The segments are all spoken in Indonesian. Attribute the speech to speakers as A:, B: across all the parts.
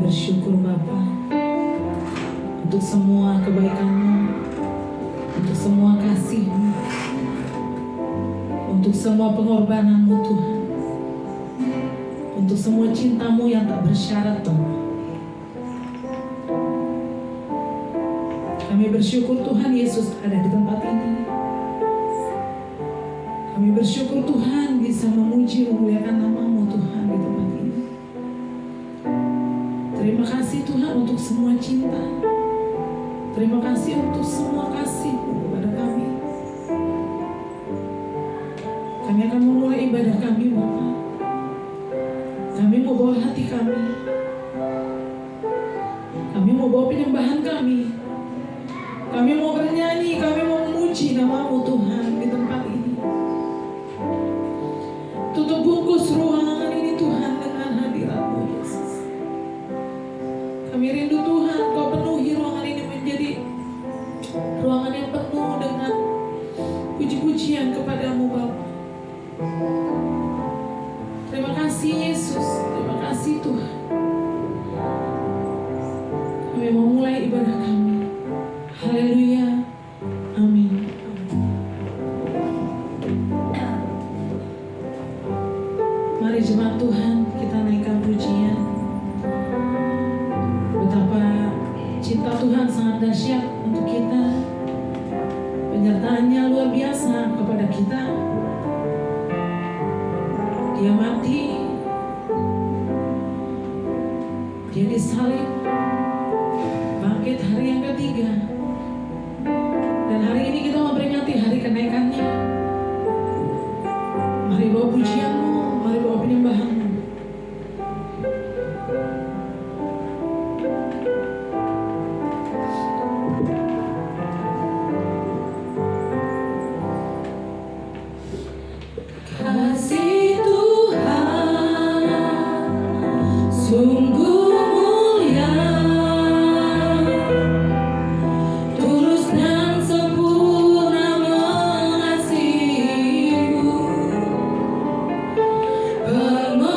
A: bersyukur Bapa untuk semua kebaikan-Mu, untuk semua kasih-Mu, untuk semua pengorbanan-Mu Tuhan, untuk semua cinta-Mu yang tak bersyarat Bapa. Kami bersyukur Tuhan Yesus ada di tempat ini. Kami bersyukur Tuhan bisa memuji memuliakan nama-Mu Tuhan di tempat ini. Terima kasih Tuhan untuk semua cinta. Terima kasih untuk semua kasih-Mu kepada kami. Kami akan memulai ibadah kami Bapa. Kami mau bawa hati kami. Kami mau bawa penyembahan kami. Kami mau bernyanyi, kami mau memuji nama-Mu Tuhan di tempat ini. Tutup bungkus ruangan ini Tuhan dengan hadirat-Mu Yesus. Kami rindu Tuhan, Kau penuhi ruangan ini menjadi ruangan yang penuh dengan puji-pujian kepadamu Bapa. Terima kasih Yesus, terima kasih Tuhan. Kami mau mulai ibadah kami. Haleluya, amin. Mari jemaat Tuhan, kita naikkan pujian. Betapa cinta Tuhan sangat dahsyat untuk kita. Penyertaannya luar biasa kepada kita. Dia mati, Dia disalib, bangkit hari yang ketiga. Dan hari ini kita memperingati hari kenaikannya. Mari bawa pujianmu, mari bawa penyembahanmu. Kasih Tuhan sungguh Bermoh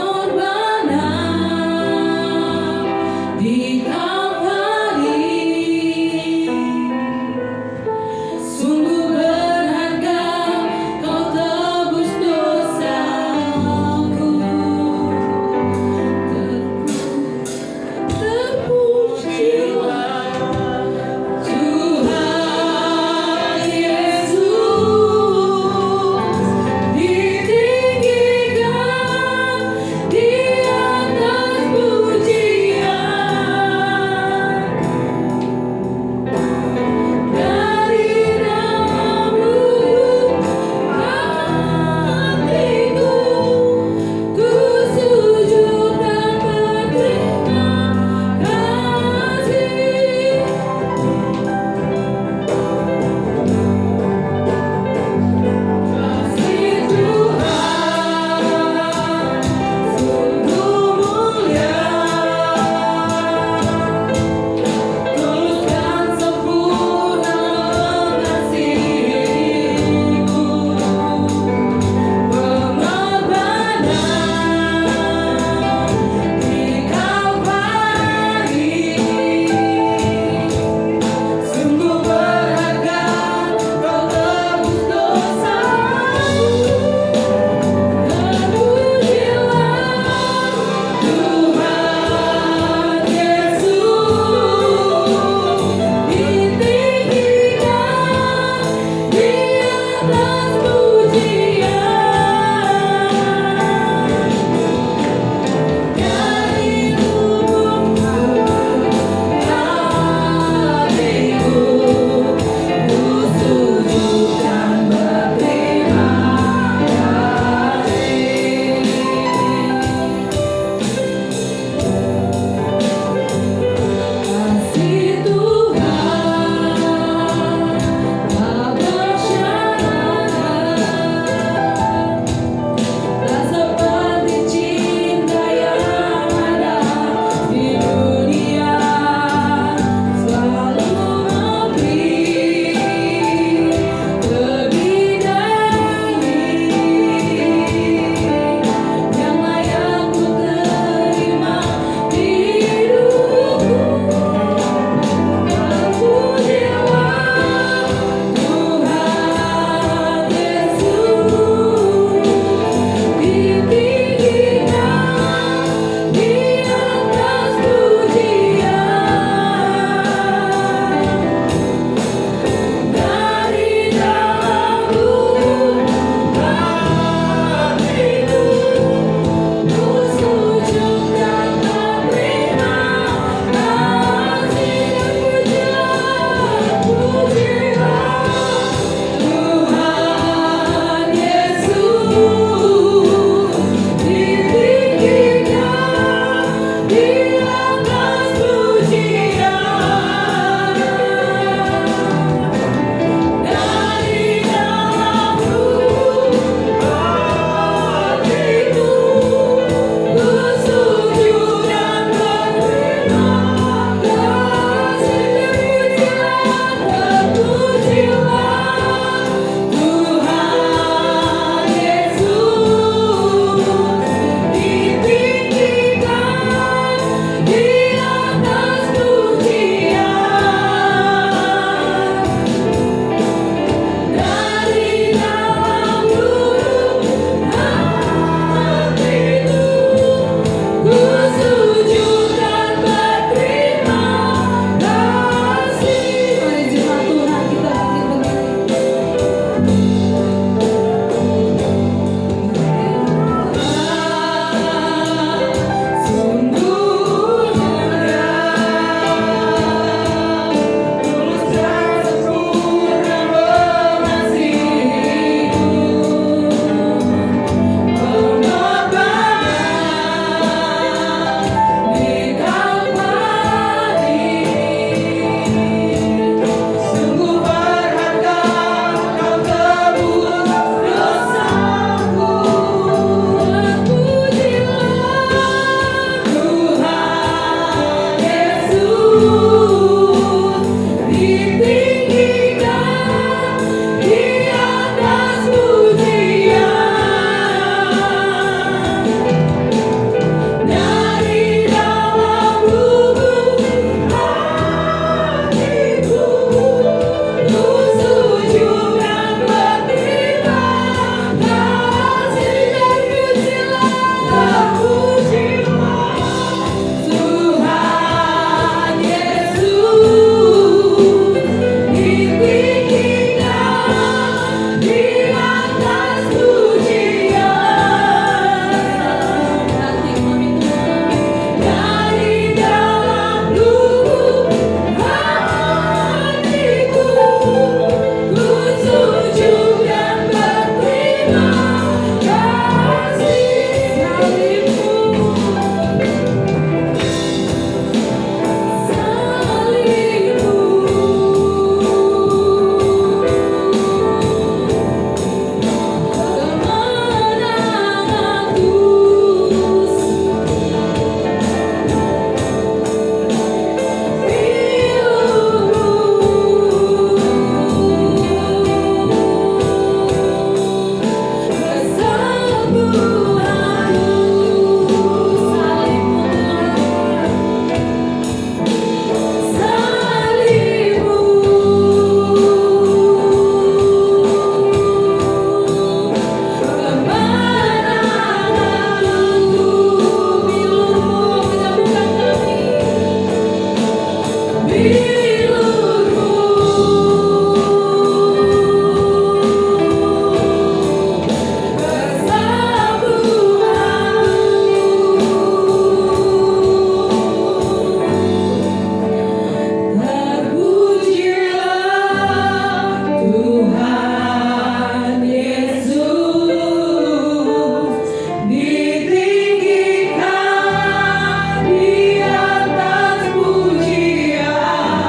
B: Ditinggikan di atas pujian.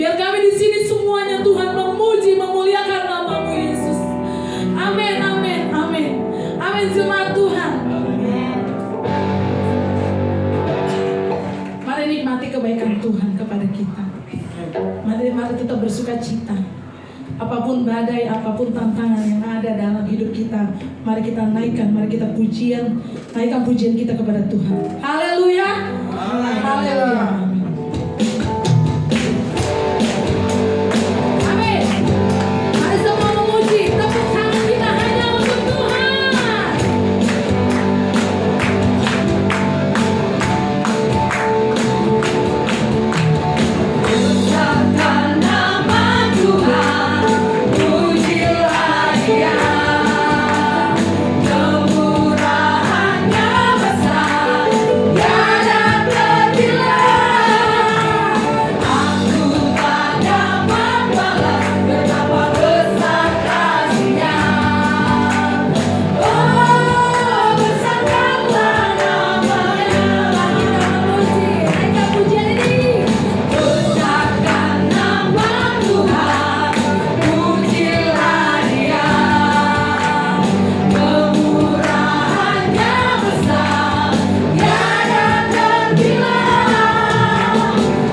A: Biar kami di sini semuanya Tuhan memuji, memuliakan nama-Mu Yesus. Amin, amin, amin. Amin jemaat Tuhan. Mari nikmati kebaikan Tuhan kepada kita. Mari kita bersuka cita. Apapun badai, apapun tantangan yang ada dalam hidup kita, mari kita naikkan, mari kita naikkan pujian kita kepada Tuhan. Haleluya. Haleluya. Amin. Mari semua memuji, tepuk tangan kita hanya untuk Tuhan. Besarkan nama Tuhan, pujilah Dia. Kemurahannya besar, tiada terhingga. Aku tak dapat balas betapa besar kasih-Nya. Oh, besarkanlah nama-Nya. Kita memuji, naikkan pujian ini. Besarkan nama Tuhan, pujilah Dia. Kemurahannya besar, tiada terhingga.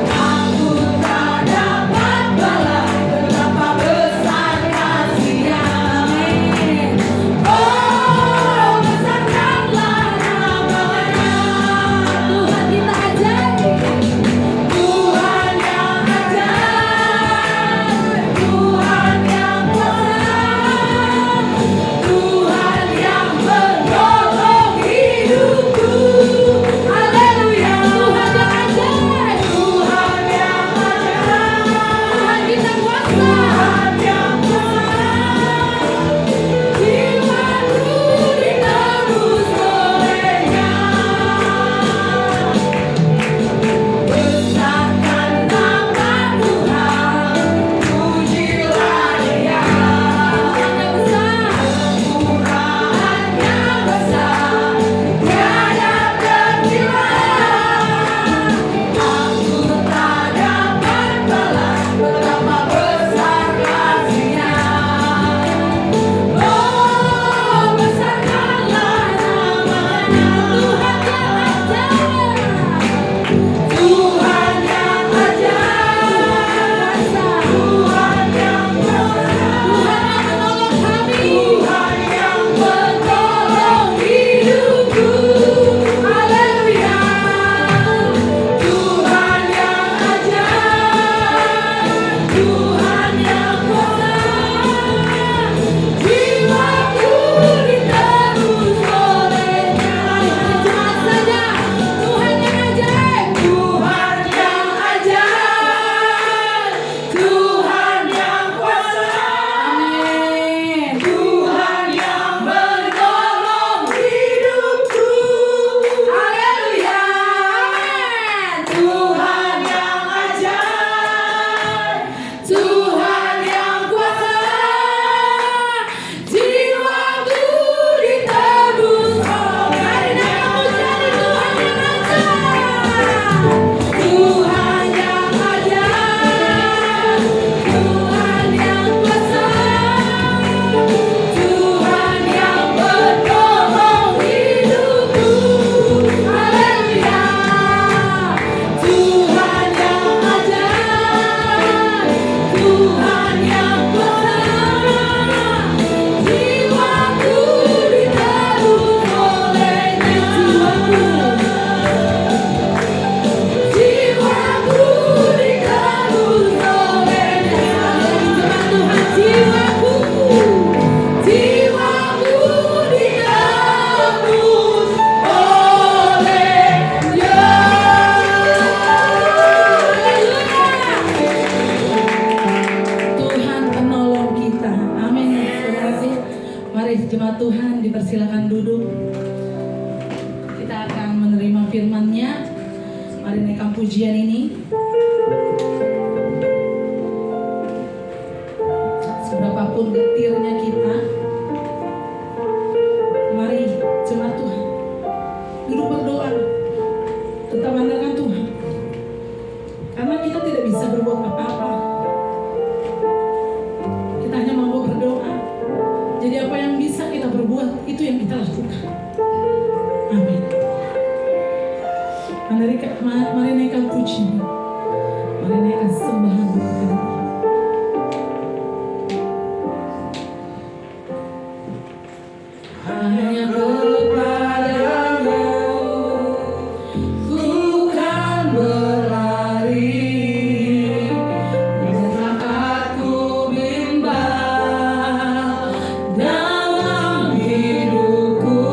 A: Aku tak dapat balas betapa besar kasih-Nya. Oh, besarkanlah nama-Nya. Tuhan kita ajaib, Tuhan yang ajaib, Tuhan yang kuasa, Tuhan yang menolong hidupku. Haleluya. Tuhan yang ajaib, Tuhan yang ajaib, Tuhan kita kuasa, Tuhan yang kuasa. Jiwaku ditebus oleh-Nya. Besarkan nama Tuhan, pujilah Dia. Kemurahannya besar, tiada terhingga. Aku tak dapat balas betapa besar kasih-Nya. Oh, besarkanlah nama-Nya. Tuhan yang ajaib, Tuhan yang kuasa, Tuhan yang menolong hidupku. Haleluya. Tuhan yang ajaib, Tuhan yang kuasa, jiwaku ditebus oleh-Nya. Cepat saja, Tuhan yang ajaib, Tuhan yang ajaib, Tuhan yang kuasa. Amin. Tuhan yang menolong hidupku. Haleluya. Amin. Tuhan yang ajaib, Tuhan yang kuasa, jiwaku ditebus oleh-Nya. Tuhan yang ajaib, Tuhan yang kuasa, Tuhan yang menolong hidupku. Haleluya. Tuhan yang ajaib, Tuhan yang kuasa, jiwaku ditebus oleh-Nya. Jiwaku ditebus oleh-Nya. Tuhan, jiwaku ditebus oleh-Nya. Tuhan penolong kita. Amin. Saudara, mari jemaat Tuhan dipersilakan duduk. Kita akan menerima firman-Nya. Mari naikkan pujian ini. Seberapapun getirnya kita, mari jemaat Tuhan duduk berdoa, tetap andalkan Tuhan, karena kita tidak bisa berbuat apa-apa. Mari naikkan pujian, mari naikkan sembahan kepada Dia. Hanya kepadamu ku kan berlari, jangan aku bimbang dalam hidupku,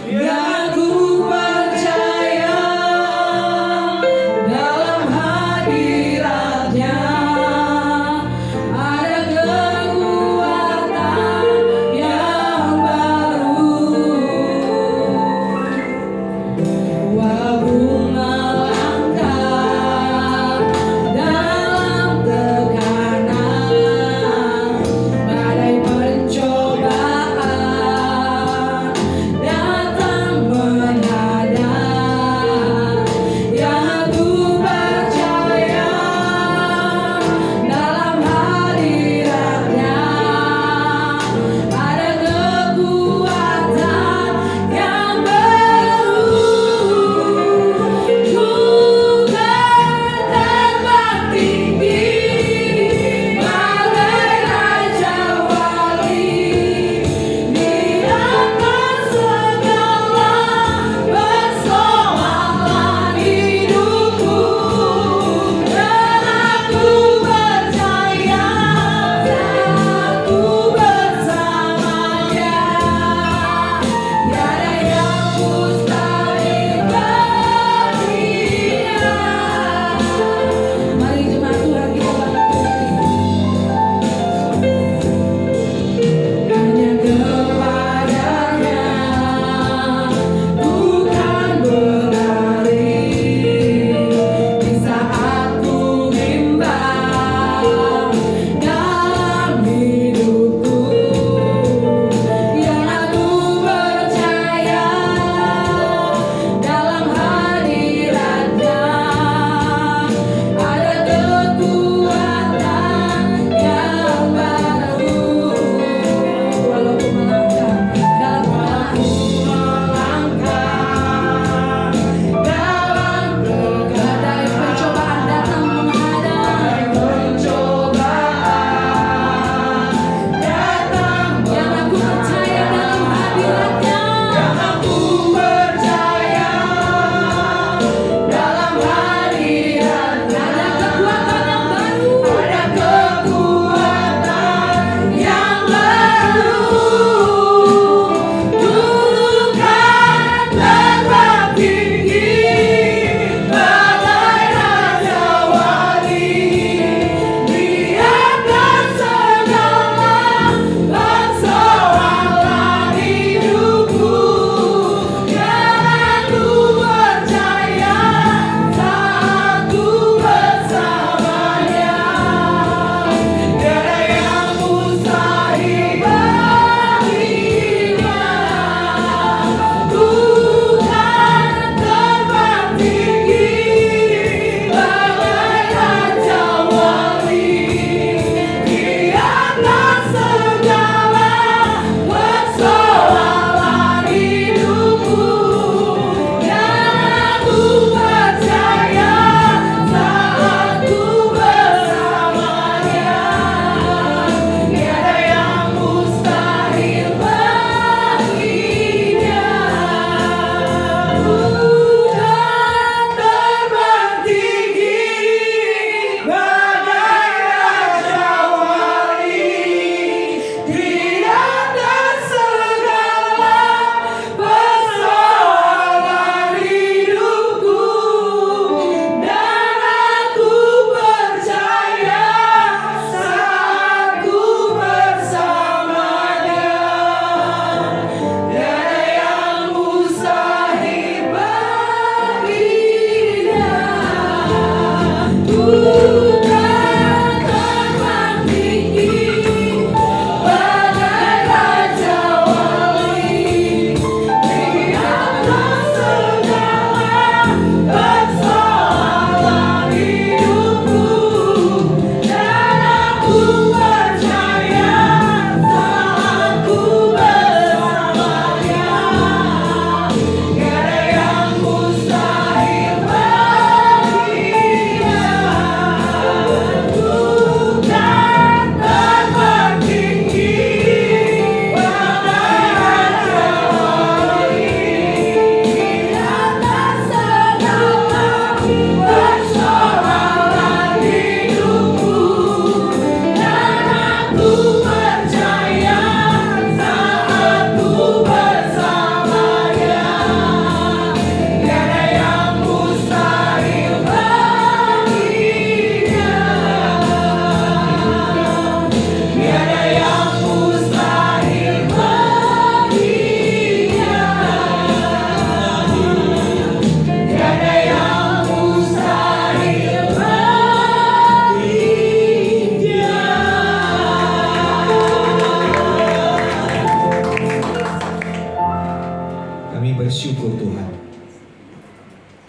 A: biar ku percaya dalam hadirat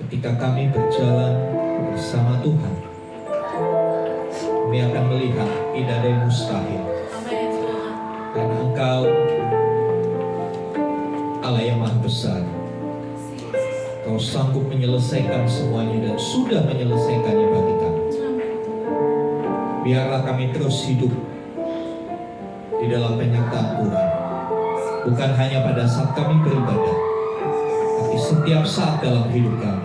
B: ketika kami berjalan bersama Tuhan, kami akan melihat tidak ada yang mustahil. Karena Engkau Allah yang Maha Besar. Kau sanggup menyelesaikan semuanya dan sudah menyelesaikannya bagi kami. Biarlah kami terus hidup di dalam penyertaan Tuhan. Bukan hanya pada saat kami beribadah, tapi setiap saat dalam hidup kami.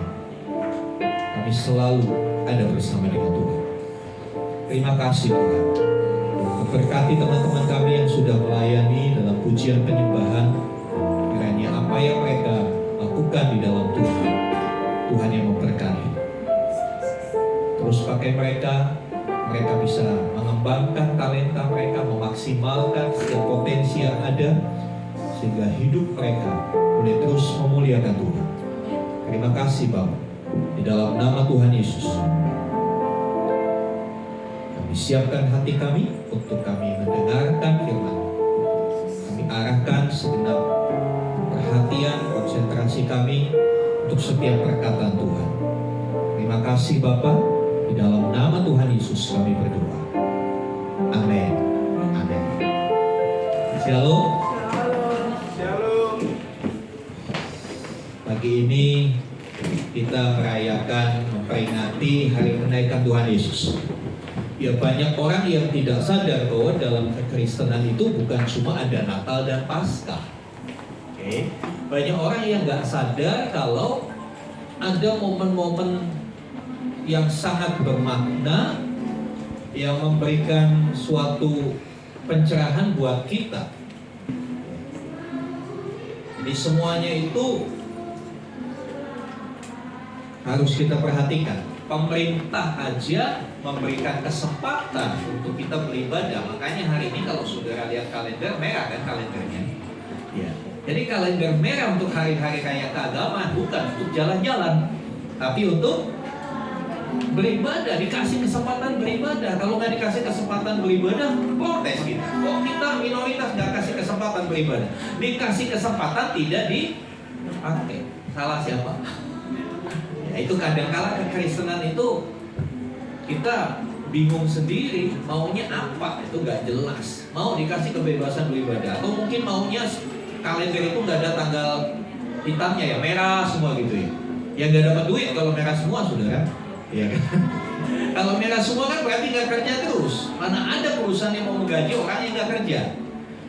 B: Kami selalu ada bersama dengan Tuhan. Terima kasih Tuhan. Berkati teman-teman kami yang sudah melayani dalam pujian penyembahan. Kiranya apa yang mereka lakukan di dalam Tuhan, Tuhan yang memberkati. Terus pakai mereka bisa mengembangkan talenta mereka, memaksimalkan setiap potensi yang ada, sehingga hidup mereka boleh terus memuliakan Tuhan. Terima kasih Bapak. Di dalam nama Tuhan Yesus, kami siapkan hati kami untuk kami mendengarkan firman. Kami arahkan segenap perhatian, konsentrasi kami untuk setiap perkataan Tuhan. Terima kasih Bapa, di dalam nama Tuhan Yesus kami berdoa. Amin. Amin. Shalom.
C: Shalom.
B: Pagi ini kita merayakan, memperingati hari kenaikan Tuhan Yesus. Ya, banyak orang yang tidak sadar bahwa dalam kekristenan itu bukan cuma ada Natal dan Paskah. Oke. Banyak orang yang nggak sadar kalau ada momen-momen yang sangat bermakna, yang memberikan suatu pencerahan buat kita. Jadi semuanya itu harus kita perhatikan. Pemerintah aja memberikan kesempatan untuk kita beribadah. Makanya hari ini kalau saudara lihat kalender merah kan kalendernya. Ya. Jadi kalender merah untuk hari-hari raya keagamaan, bukan untuk jalan-jalan, tapi untuk beribadah. Dikasih kesempatan beribadah. Kalau nggak dikasih kesempatan beribadah, protes kita. Kok kita minoritas nggak kasih kesempatan beribadah? Dikasih kesempatan tidak dipakai. Salah siapa? Ya, itu kadang-kala kekristenan itu kita bingung sendiri maunya apa, itu nggak jelas. Mau dikasih kebebasan beribadah, atau mungkin maunya kalender itu nggak ada tanggal hitamnya ya, merah semua gitu ya. Yang nggak dapat duit kalau merah semua, saudara. Iya kan? Kalau merah semua kan berarti nggak kerja terus. Mana ada perusahaan yang mau menggaji orang yang nggak kerja.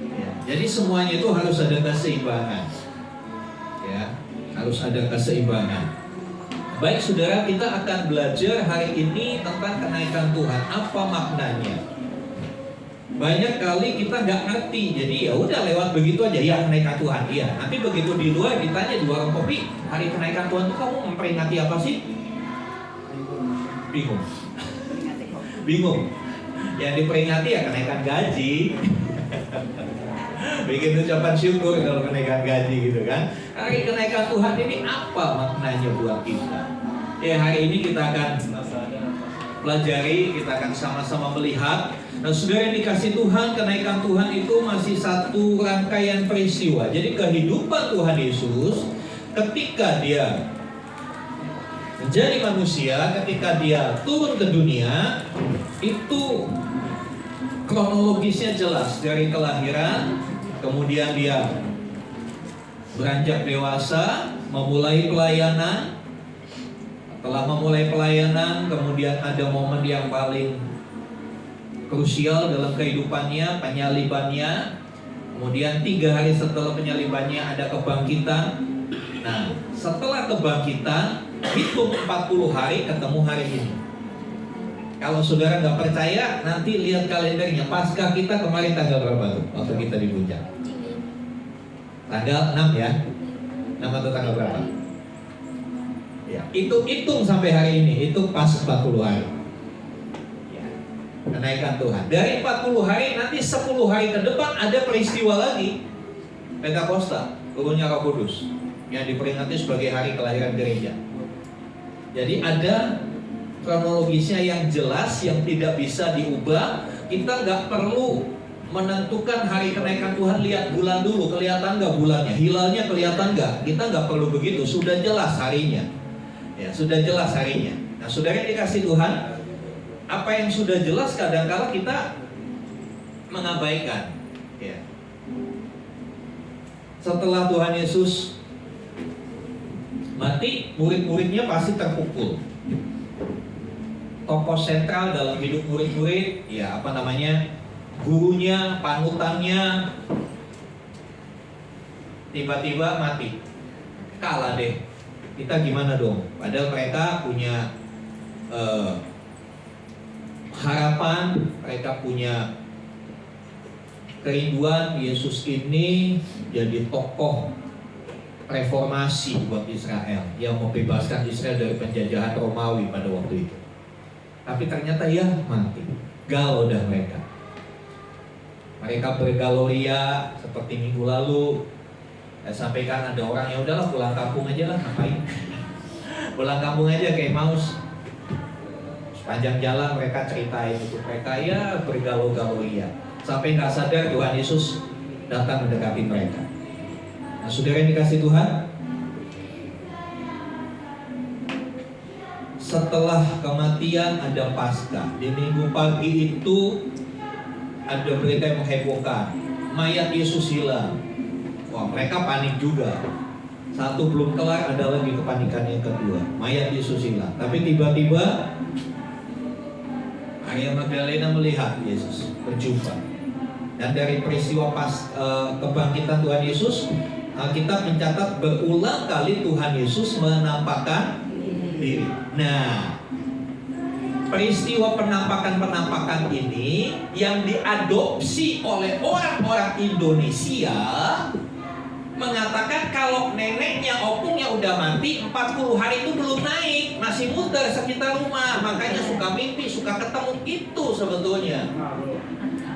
B: Ya, jadi semuanya itu harus ada keseimbangan. Ya, harus ada keseimbangan. Baik saudara, kita akan belajar hari ini tentang kenaikan Tuhan. Apa maknanya? Banyak kali kita nggak ngerti, jadi ya udah lewat begitu aja. Ya, kenaikan Tuhan, iya. Nanti begitu di luar ditanya di warung kopi, hari kenaikan Tuhan itu kamu memperingati apa sih? Bingung. Bingung. Yang diperingati ya kenaikan gaji. Bikin ucapan syukur kalau kenaikan gaji gitu kan. Hari kenaikan Tuhan ini apa maknanya buat kita? Ya, hari ini kita akan pelajari, kita akan sama-sama melihat. Nah, saudara yang dikasih Tuhan, kenaikan Tuhan itu masih satu rangkaian peristiwa. Jadi kehidupan Tuhan Yesus ketika dia menjadi manusia, ketika dia turun ke dunia, itu kronologisnya jelas. Dari kelahiran, kemudian dia beranjak dewasa, memulai pelayanan. Setelah memulai pelayanan, kemudian ada momen yang paling krusial dalam kehidupannya, penyalibannya. Kemudian 3 hari setelah penyalibannya ada kebangkitan. Nah, setelah kebangkitan, hitung 40 hari ketemu hari ini. Kalau saudara nggak percaya, nanti lihat kalendernya. Paskah kita kemarin tanggal berapa tuh? Waktu kita di Puncak. Tanggal 6 ya. 6 atau tanggal berapa? Ya, hitung sampai hari ini, itu pas 40 hari. Ya, kenaikan Tuhan. Dari 40 hari, nanti 10 hari ke depan ada peristiwa lagi. Pentakosta, turunnya Roh Kudus, yang diperingati sebagai hari kelahiran gereja. Jadi ada kronologisnya yang jelas, yang tidak bisa diubah. Kita nggak perlu menentukan hari kenaikan Tuhan, lihat bulan dulu, kelihatan nggak bulannya, hilalnya kelihatan nggak. Kita nggak perlu begitu, sudah jelas harinya. Ya, sudah jelas harinya. Nah, saudara yang dikasih Tuhan, apa yang sudah jelas kadang-kala kita mengabaikan. Ya. Setelah Tuhan Yesus mati, murid-muridnya pasti terpukul. Tokoh sentral dalam hidup murid-murid, ya apa namanya, gurunya, panutannya, tiba-tiba mati. Kalah deh. Kita gimana dong? Padahal mereka punya harapan, mereka punya kerinduan Yesus ini jadi tokoh reformasi buat Israel yang membebaskan Israel dari penjajahan Romawi pada waktu itu. Tapi ternyata ya mati. Galau dah mereka. Mereka bergalau ria seperti minggu lalu. Saya sampaikan ada orang yang udahlah pulang kampung aja lah, ngapain? Pulang kampung aja kayak Maus. Sepanjang jalan mereka ceritain itu, mereka ya bergalau-galau ria. Sampai nggak sadar Tuhan Yesus datang mendekati mereka. Nah, saudara yang dikasih Tuhan, setelah kematian ada Paskah. Di minggu pagi itu ada berita yang menghebohkan, mayat Yesus hilang. Wah, mereka panik juga. Satu belum kelar, ada lagi kepanikan yang kedua, mayat Yesus hilang. Tapi tiba-tiba Maria Magdalena melihat Yesus, berjumpa. Dan dari peristiwa kebangkitan Tuhan Yesus, kita mencatat berulang kali Tuhan Yesus menampakkan diri. Nah, peristiwa penampakan-penampakan ini yang diadopsi oleh orang-orang Indonesia mengatakan kalau neneknya opungnya udah mati 40 hari itu belum naik, masih muter sekitar rumah, makanya suka mimpi, suka ketemu. Itu sebetulnya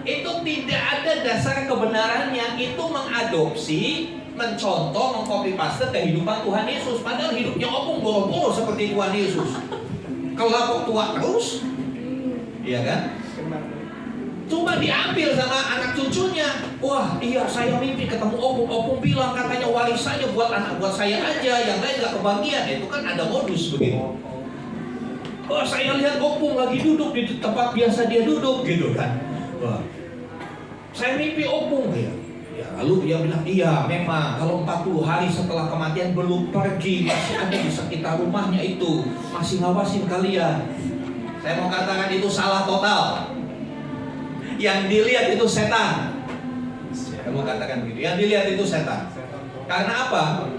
B: itu tidak ada dasar kebenarannya. Itu mengadopsi, mencontoh, mengcopy paste kehidupan Tuhan Yesus. Padahal hidupnya opung boro-boro seperti Tuhan Yesus. Kelapok tua terus, iya kan? Cuma diambil sama anak cucunya. Wah, iya saya mimpi ketemu opung. Opung bilang katanya warisannya buat anak buat saya aja, yang lain nggak kebagian. Itu kan ada modus begitu. Oh, saya lihat opung lagi duduk di tempat biasa dia duduk, gitu kan? Wah, saya mimpi opung ya. Ya, lalu dia bilang, iya memang kalau 40 hari setelah kematian belum pergi, masih ada di sekitar rumahnya itu, masih ngawasin kalian. Saya mau katakan itu salah total. Yang dilihat itu setan. Saya mau katakan begitu. Yang dilihat itu setan. Karena apa?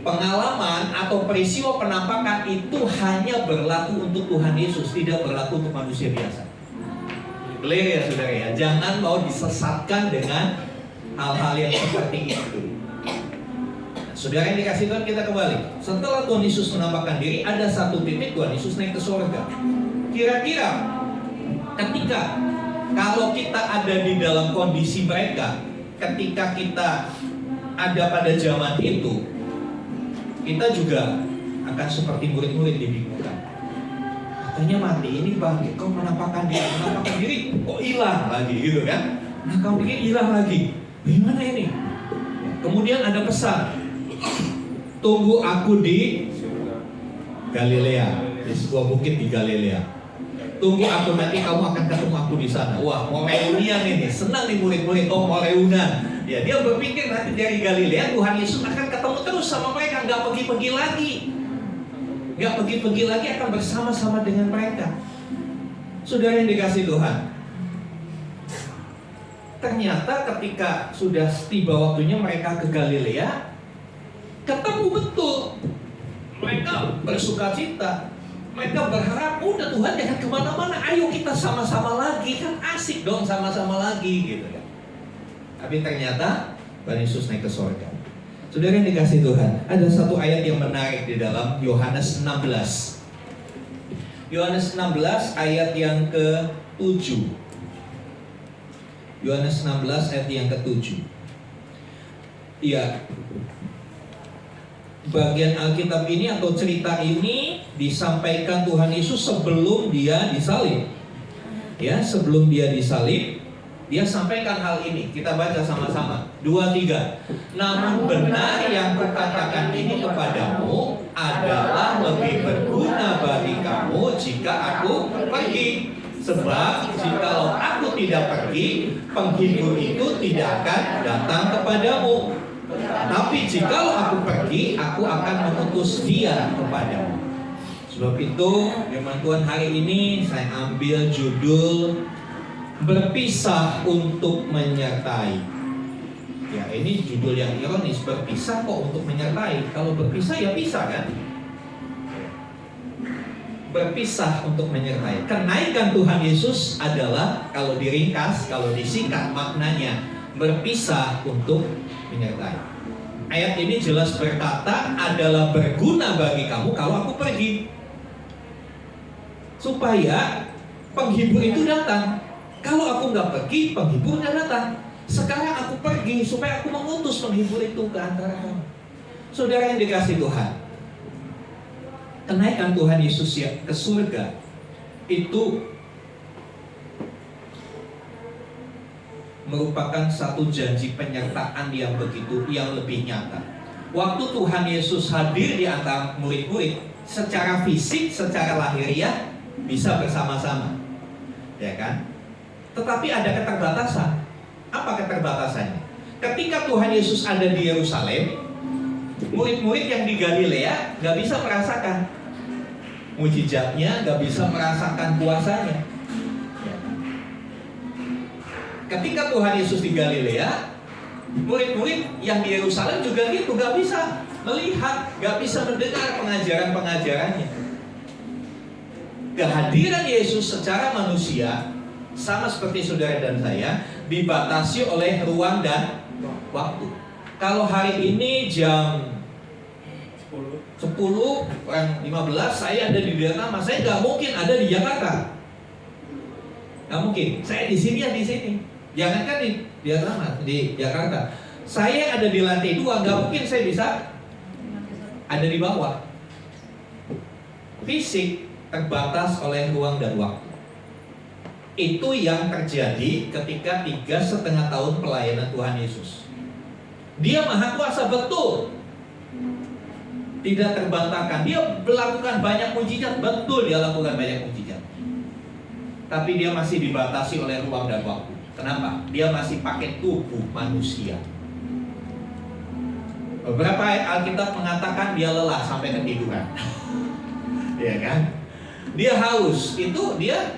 B: Pengalaman atau peristiwa penampakan itu hanya berlaku untuk Tuhan Yesus, tidak berlaku untuk manusia biasa. Clear ya saudara ya. Jangan mau disesatkan dengan hal-hal yang seperti itu. Nah, saudara yang dikasih Tuhan, kita kembali. Setelah Tuhan Yesus menampakkan diri, ada satu titik Tuhan Yesus naik ke surga. Kira-kira ketika kalau kita ada di dalam kondisi mereka, ketika kita ada pada zaman itu, kita juga akan seperti murid-murid dibingungkan. Katanya mati, ini bangkit, kau menampakkan diri, kok hilang lagi gitu kan? Nah, kau pikir hilang lagi, gimana ini? Kemudian ada pesan, tunggu aku di Galilea, di sebuah bukit di Galilea. Tunggu aku nanti, kamu akan ketemu aku di sana. Wah, mau reunian ini, senang nih murid-murid. Oh, mau reunian. Ya, dia berpikir nanti dari Galilea Tuhan Yesus akan ketemu terus sama mereka, nggak pergi-pergi lagi. Nggak pergi-pergi lagi, akan bersama-sama dengan mereka. Saudara yang dikasih Tuhan, ternyata ketika sudah tiba waktunya mereka ke Galilea, ketemu betul. Mereka bersukacita. Mereka berharap, udah Tuhan jangan kemana-mana, ayo kita sama-sama lagi, kan asik dong sama-sama lagi gitu kan. Tapi ternyata Tuhan Yesus naik ke surga. Saudara yang dikasih Tuhan, ada satu ayat yang menarik di dalam Yohanes 16. Yohanes 16 ayat yang ke-7. Yohanes 16 ayat yang ke-7. Iya. Bagian Alkitab ini atau cerita ini disampaikan Tuhan Yesus sebelum dia disalib. Ya, sebelum dia disalib, dia sampaikan hal ini. Kita baca sama-sama. 2, 3. Namun benar yang kukatakan ini kepadamu, adalah lebih berguna bagi kamu jika aku pergi. Sebab jikalau aku tidak pergi, penghibur itu tidak akan datang kepadamu. Tapi jikalau aku pergi, aku akan mengutus dia kepadamu. Sebab itu, firman Tuhan hari ini saya ambil judul berpisah untuk menyertai. Ya, ini judul yang ironis, berpisah kok untuk menyertai. Kalau berpisah ya pisah kan? Berpisah untuk menyertai. Kenaikan Tuhan Yesus adalah, kalau diringkas, kalau disingkat maknanya, berpisah untuk menyertai. Ayat ini jelas berkata adalah berguna bagi kamu kalau aku pergi, supaya penghibur itu datang. Kalau aku nggak pergi, penghibur nggak datang. Sekarang aku pergi supaya aku mengutus penghibur itu ke antara kamu. Saudara yang dikasihi Tuhan, kenaikan Tuhan Yesus ya ke surga itu merupakan satu janji penyertaan yang lebih nyata. Waktu Tuhan Yesus hadir di antara murid-murid, secara fisik, secara lahiriah bisa bersama-sama, ya kan? Tetapi ada keterbatasan. Apa keterbatasannya? Ketika Tuhan Yesus ada di Yerusalem, murid-murid yang di Galilea nggak bisa merasakan mujizatnya, nggak bisa merasakan kuasanya. Ketika Tuhan Yesus di Galilea, murid-murid yang di Yerusalem juga gitu, nggak bisa melihat, nggak bisa mendengar pengajaran-pengajarannya. Kehadiran Yesus secara manusia, sama seperti saudara dan saya, dibatasi oleh ruang dan waktu. Kalau hari ini jam 10:15 saya ada di Vietnam, saya nggak mungkin ada di Jakarta. Nggak mungkin. Saya di sini ya di sini. Jangankan di Vietnam, di Jakarta. Saya ada di lantai 2, nggak mungkin saya bisa ada di bawah. Fisik terbatas oleh ruang dan waktu. Itu yang terjadi ketika 3,5 tahun pelayanan Tuhan Yesus. Dia maha kuasa betul, tidak terbantahkan. Dia melakukan banyak mujizat, betul dia lakukan banyak mujizat. Tapi dia masih dibatasi oleh ruang dan waktu. Kenapa? Dia masih pakai tubuh manusia. Beberapa ayat Alkitab mengatakan dia lelah sampai ketiduran. Ya kan? Dia haus, itu dia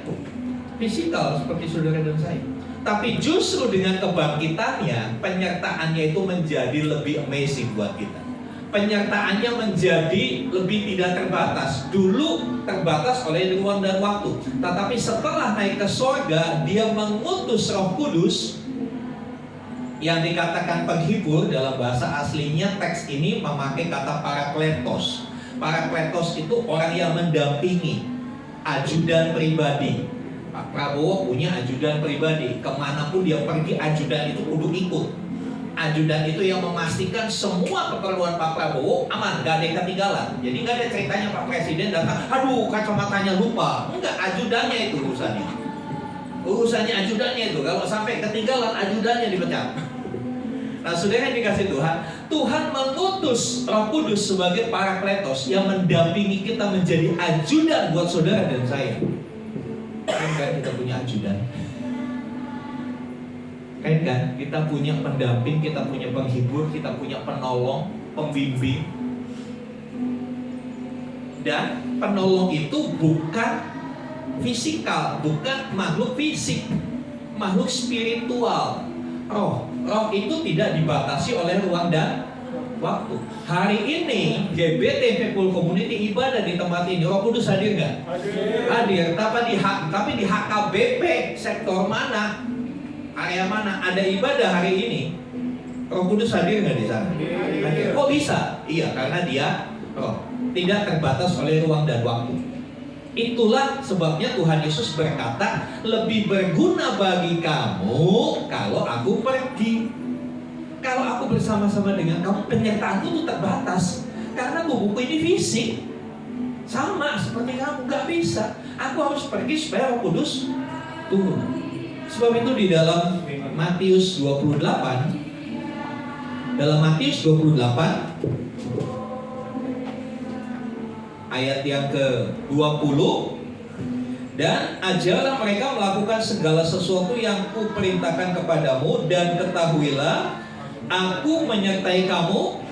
B: fisikal seperti saudara dan saya. Tapi justru dengan kebangkitannya, penyertaannya itu menjadi lebih amazing buat kita. Penyertaannya menjadi lebih tidak terbatas. Dulu terbatas oleh ruang dan waktu. Tetapi setelah naik ke sorga, dia mengutus Roh Kudus yang dikatakan penghibur. Dalam bahasa aslinya teks ini memakai kata parakletos. Parakletos itu orang yang mendampingi, ajudan pribadi. Pak Prabowo punya ajudan pribadi. Kemanapun dia pergi, ajudan itu kudu ikut. Ajudan itu yang memastikan semua keperluan Pak Prabowo aman, gak ada yang ketinggalan. Jadi gak ada ceritanya Pak Presiden datang, aduh kacamatanya lupa. Enggak, ajudannya itu urusannya. Urusannya ajudannya itu. Kalau sampai ketinggalan, ajudannya dipecat. Nah, saudara yang dikasih Tuhan, Tuhan mengutus Roh Kudus sebagai parakletos yang mendampingi kita menjadi ajudan buat saudara dan saya. Kan kita punya ajudan. Kan kita punya pendamping, kita punya penghibur, kita punya penolong, pembimbing. Dan penolong itu bukan fisikal, bukan makhluk fisik, makhluk spiritual. Roh itu tidak dibatasi oleh ruang dan waktu. Hari ini GBT People Community ibadah di tempat ini, Roh Kudus hadir nggak? Hadir. Tapi di HKBP sektor mana, area mana ada ibadah hari ini, Roh Kudus hadir nggak di sana? Hadir. Kok bisa? Iya, karena dia Roh, tidak terbatas oleh ruang dan waktu. Itulah sebabnya Tuhan Yesus berkata, lebih berguna bagi kamu kalau aku pergi. Kalau aku bersama-sama dengan kamu, penyertaanku itu terbatas. Karena tubuhku ini fisik, sama seperti kamu, gak bisa. Aku harus pergi supaya Roh Kudus turun. Sebab itu di dalam Matius 28, ayat yang ke-20. Dan ajarlah mereka melakukan segala sesuatu yang kuperintahkan kepadamu, dan ketahuilah aku menyertai kamu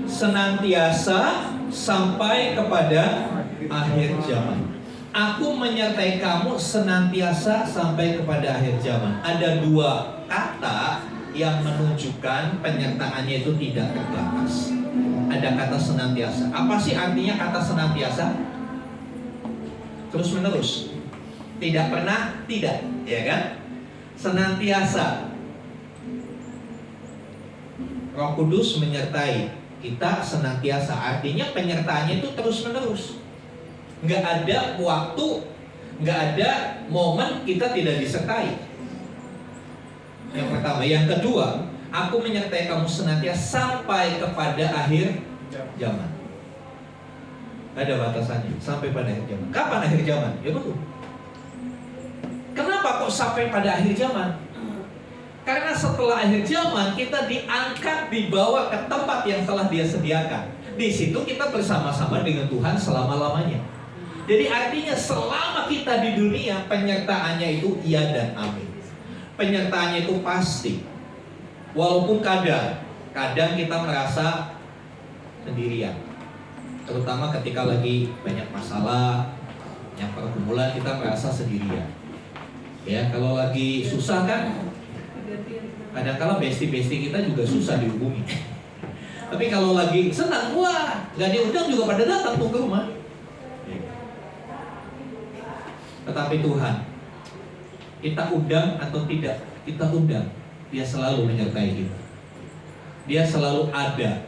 B: senantiasa sampai kepada akhir zaman. Aku menyertai kamu senantiasa sampai kepada akhir zaman. Ada dua kata yang menunjukkan penyertaannya itu tidak terbatas. Ada kata senantiasa. Apa sih artinya kata senantiasa? Terus menerus. Tidak pernah tidak, ya kan? Senantiasa. Roh Kudus menyertai kita senantiasa. Artinya penyertaannya itu terus menerus. Nggak ada waktu, nggak ada momen kita tidak disertai. Yang pertama. Yang kedua, aku menyertai kamu senantiasa sampai kepada akhir zaman. Ada batasannya, sampai pada akhir zaman. Kapan akhir zaman? Ya betul. Kenapa kok sampai pada akhir zaman? Karena setelah akhir zaman kita diangkat, dibawa ke tempat yang telah Dia sediakan. Di situ kita bersama-sama dengan Tuhan selama-lamanya. Jadi artinya selama kita di dunia, penyertaannya itu iya dan amin. Penyertaannya itu pasti. Walaupun kadang kita merasa sendirian. Terutama ketika lagi banyak masalah, yang pergumulan, kita merasa sendirian. Ya, kalau lagi susah kan, kadang-kala bestie-bestie kita juga susah dihubungi. Tapi kalau lagi senang, wah, gak diundang juga pada datang tuh ke rumah. Tetapi Tuhan, kita undang atau tidak, kita undang, Dia selalu menyertai kita. Dia selalu ada.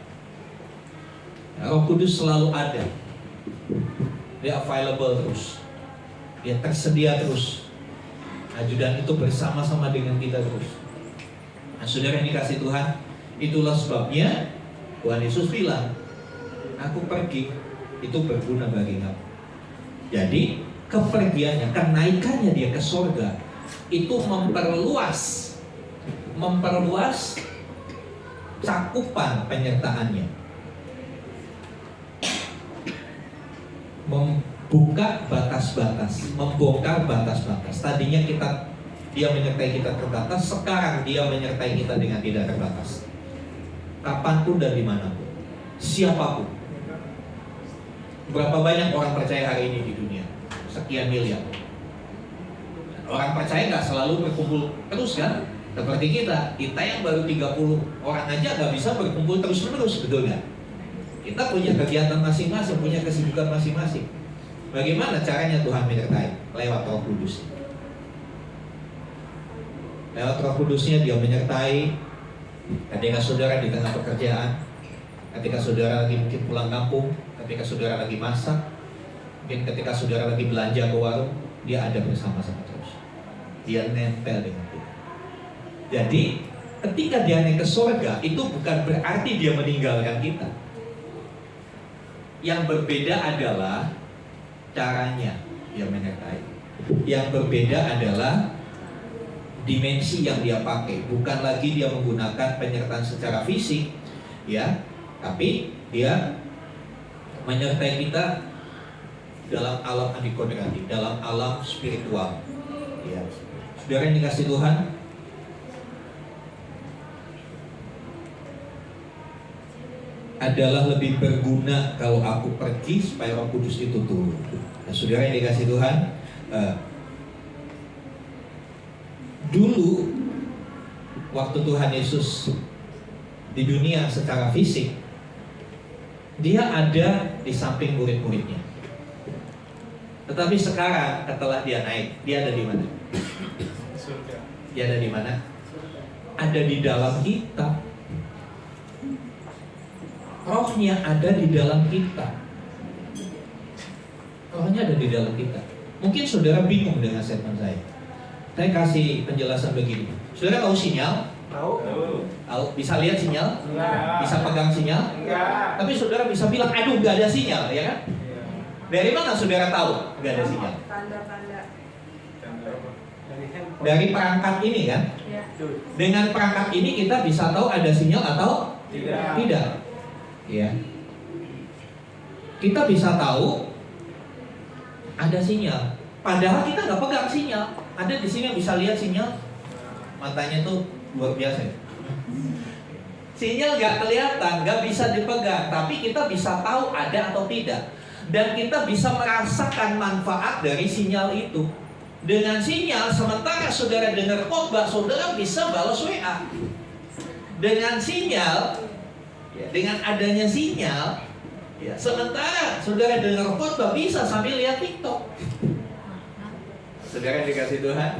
B: Roh Kudus selalu ada. Dia available terus. Dia tersedia terus. Ajudan itu bersama-sama dengan kita terus. Nah, saudara yang dikasih Tuhan, itulah sebabnya Tuhan Yesus bilang, aku pergi, itu berguna bagi kamu. Jadi kepergiannya, kenaikannya Dia ke surga, itu memperluas cakupan penyertaannya, membuka batas-batas, membongkar batas-batas. Tadinya Dia menyertai kita terbatas, sekarang Dia menyertai kita dengan tidak terbatas. Kapanpun dan dimanapun, siapapun. Berapa banyak orang percaya hari ini di dunia? Sekian miliar. Orang percaya nggak selalu berkumpul terus kan? Seperti kita yang baru 30 orang aja nggak bisa berkumpul terus-menerus, betul nggak? Kita punya kegiatan masing-masing, punya kesibukan masing-masing. Bagaimana caranya Tuhan menyertai? Lewat Roh Kudus. Lewat Roh Kudusnya Dia menyertai ketika saudara di tengah pekerjaan, ketika saudara lagi mungkin pulang kampung, ketika saudara lagi masak, mungkin ketika saudara lagi belanja ke warung, Dia ada bersama-sama terus. Dia nempel dengan kita. Jadi ketika Dia naik ke surga, itu bukan berarti Dia meninggalkan kita. Yang berbeda adalah caranya Dia menyertai. Yang berbeda adalah dimensi yang Dia pakai. Bukan lagi Dia menggunakan penyertaan secara fisik, ya, tapi Dia menyertai kita dalam alam adikodrati, dalam alam spiritual. Ya. Saudara yang dikasih Tuhan, adalah lebih berguna kalau aku pergi supaya Roh Kudus itu turun. Nah, saudara yang dikasih Tuhan, dulu waktu Tuhan Yesus di dunia secara fisik, Dia ada di samping murid-muridnya. Tetapi sekarang setelah Dia naik, Dia ada di mana? Dia ada di mana? Ada di dalam kita. Rohnya ada di dalam kita. Rohnya ada di dalam kita. Mungkin saudara bingung dengan statement saya. Saya kasih penjelasan begini. Saudara tahu sinyal? Tahu. Bisa lihat sinyal?
C: Enggak.
B: Bisa pegang sinyal?
C: Enggak.
B: Tapi saudara bisa bilang, aduh nggak ada sinyal, ya kan? Dari mana saudara tahu nggak ada sinyal?
D: Tanda-tanda.
B: Dari perangkat ini kan?
D: Ya.
B: Dengan perangkat ini kita bisa tahu ada sinyal atau
C: Tidak.
B: tidak. Ya. kita bisa tahu ada sinyal. Padahal kita nggak pegang sinyal. Ada di sini yang bisa lihat sinyal, matanya tuh luar biasa. Sinyal nggak kelihatan, nggak bisa dipegang, tapi kita bisa tahu ada atau tidak. Dan kita bisa merasakan manfaat dari sinyal itu. Dengan sinyal, sementara saudara dengar khotbah, saudara bisa balas WA. Dengan sinyal, ya, dengan adanya sinyal, ya, sementara saudara dengar khotbah bisa sambil lihat TikTok. Saudara dikasih Tuhan,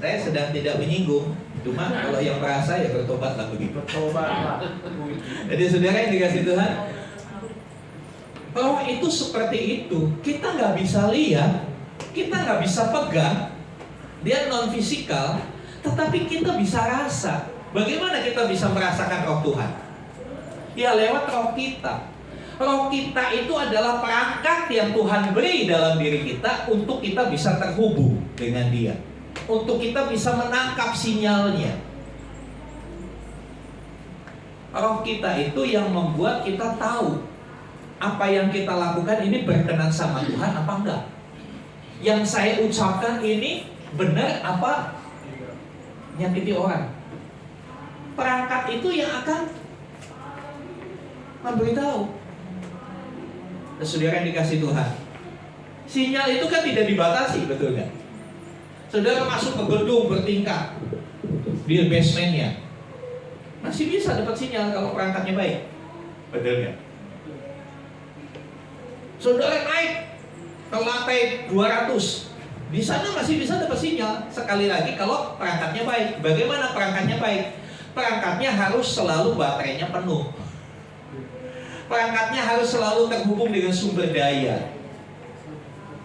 B: saya sedang tidak menyinggung, cuma kalau yang merasa ya bertobatlah begitu.
C: Bertobat.
B: Jadi saudara yang dikasih Tuhan, roh itu seperti itu. Kita nggak bisa lihat, kita nggak bisa pegang, dia non fisikal, tetapi kita bisa rasa. Bagaimana kita bisa merasakan roh Tuhan? Ya lewat roh kita. Roh kita itu adalah perangkat yang Tuhan beri dalam diri kita untuk kita bisa terhubung dengan Dia, untuk kita bisa menangkap sinyalnya. Roh kita itu yang membuat kita tahu apa yang kita lakukan ini berkenan sama Tuhan apa enggak. Yang saya ucapkan ini benar apa nyakiti orang. Perangkat itu yang akan memberitahu. Saudara yang dikasih Tuhan, sinyal itu kan tidak dibatasi, betul nggak? Saudara masuk ke gedung bertingkat di basementnya, masih bisa dapat sinyal kalau perangkatnya baik, betul nggak? Saudara naik ke lantai 200, di sana masih bisa dapat sinyal. Sekali lagi kalau perangkatnya baik. Bagaimana perangkatnya baik? Perangkatnya harus selalu baterainya penuh. Perangkatnya harus selalu terhubung dengan sumber daya.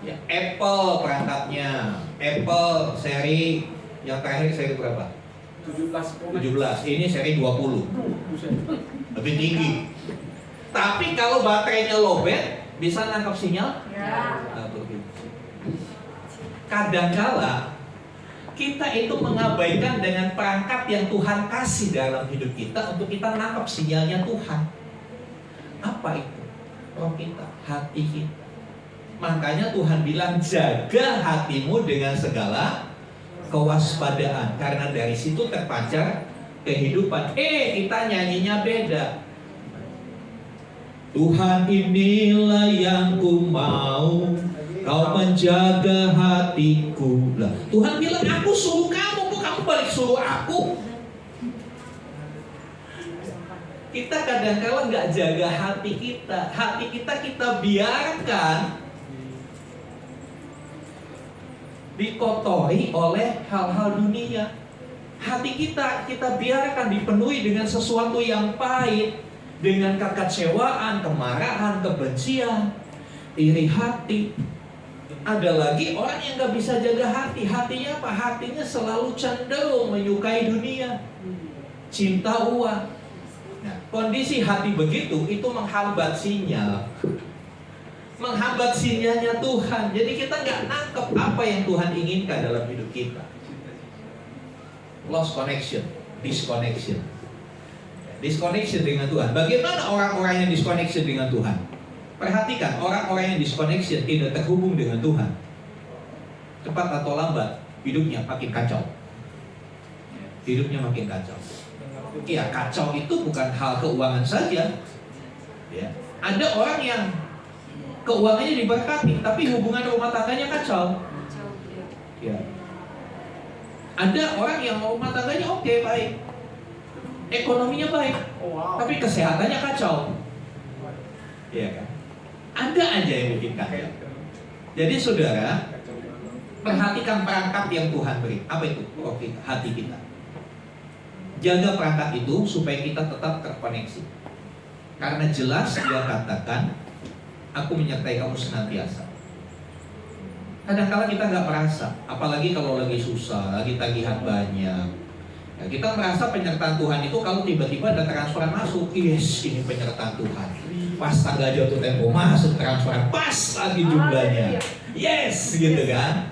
B: Ya, Apple perangkatnya, Apple seri yang terakhir seri berapa? 17. Ini seri 20. Lebih tinggi. Tapi kalau baterainya lowbat, bisa nangkap sinyal? Ya. Kadangkala kita itu mengabaikan dengan perangkat yang Tuhan kasih dalam hidup kita untuk kita nangkap sinyalnya Tuhan. Apa itu? Roh kita, hati kita. Makanya Tuhan bilang jaga hatimu dengan segala kewaspadaan, karena dari situ terpancar kehidupan. Kita nyanyinya beda. Tuhan inilah yang ku mau, kau menjaga hatiku. Lah, Tuhan bilang aku suruh kamu, kok kamu balik suruh aku? Kita kadang-kadang nggak jaga hati kita. Hati kita biarkan dikotori oleh hal-hal dunia. Hati kita biarkan dipenuhi dengan sesuatu yang pahit, dengan kekecewaan, kemarahan, kebencian, iri hati. Ada lagi orang yang nggak bisa jaga hati. Hatinya apa? Hatinya selalu cenderung menyukai dunia, cinta uang. Nah, kondisi hati begitu itu menghambat sinyal, menghambat sinyalnya Tuhan. Jadi kita nggak nangkep apa yang Tuhan inginkan dalam hidup kita. Lost connection, disconnection, disconnection dengan Tuhan. Bagaimana orang-orang yang disconnection dengan Tuhan? Perhatikan, orang-orang yang disconnection tidak terhubung dengan Tuhan, cepat atau lambat hidupnya makin kacau. Hidupnya makin kacau. Ya, kacau itu bukan hal keuangan saja. Ya. Ada orang yang keuangannya diberkati, tapi hubungan rumah tangganya kacau. Ya. Ada orang yang rumah tangganya oke, baik, ekonominya baik, tapi kesehatannya kacau. Ya kan? Ada aja yang bikin kacau. Jadi saudara, perhatikan perangkat yang Tuhan beri. Apa itu? Oke, hati kita. Jaga perangkat itu supaya kita tetap terkoneksi. Karena jelas Dia katakan, aku menyertai kamu senantiasa. Kadang-kala kita nggak merasa, apalagi kalau lagi susah, lagi tagihan banyak. Ya, kita merasa penyertaan Tuhan itu kalau tiba-tiba ada transferan masuk. Yes, ini penyertaan Tuhan. Pas tanggal jatuh tempo masuk transferan, pas lagi jumlahnya. Yes, gitu kan.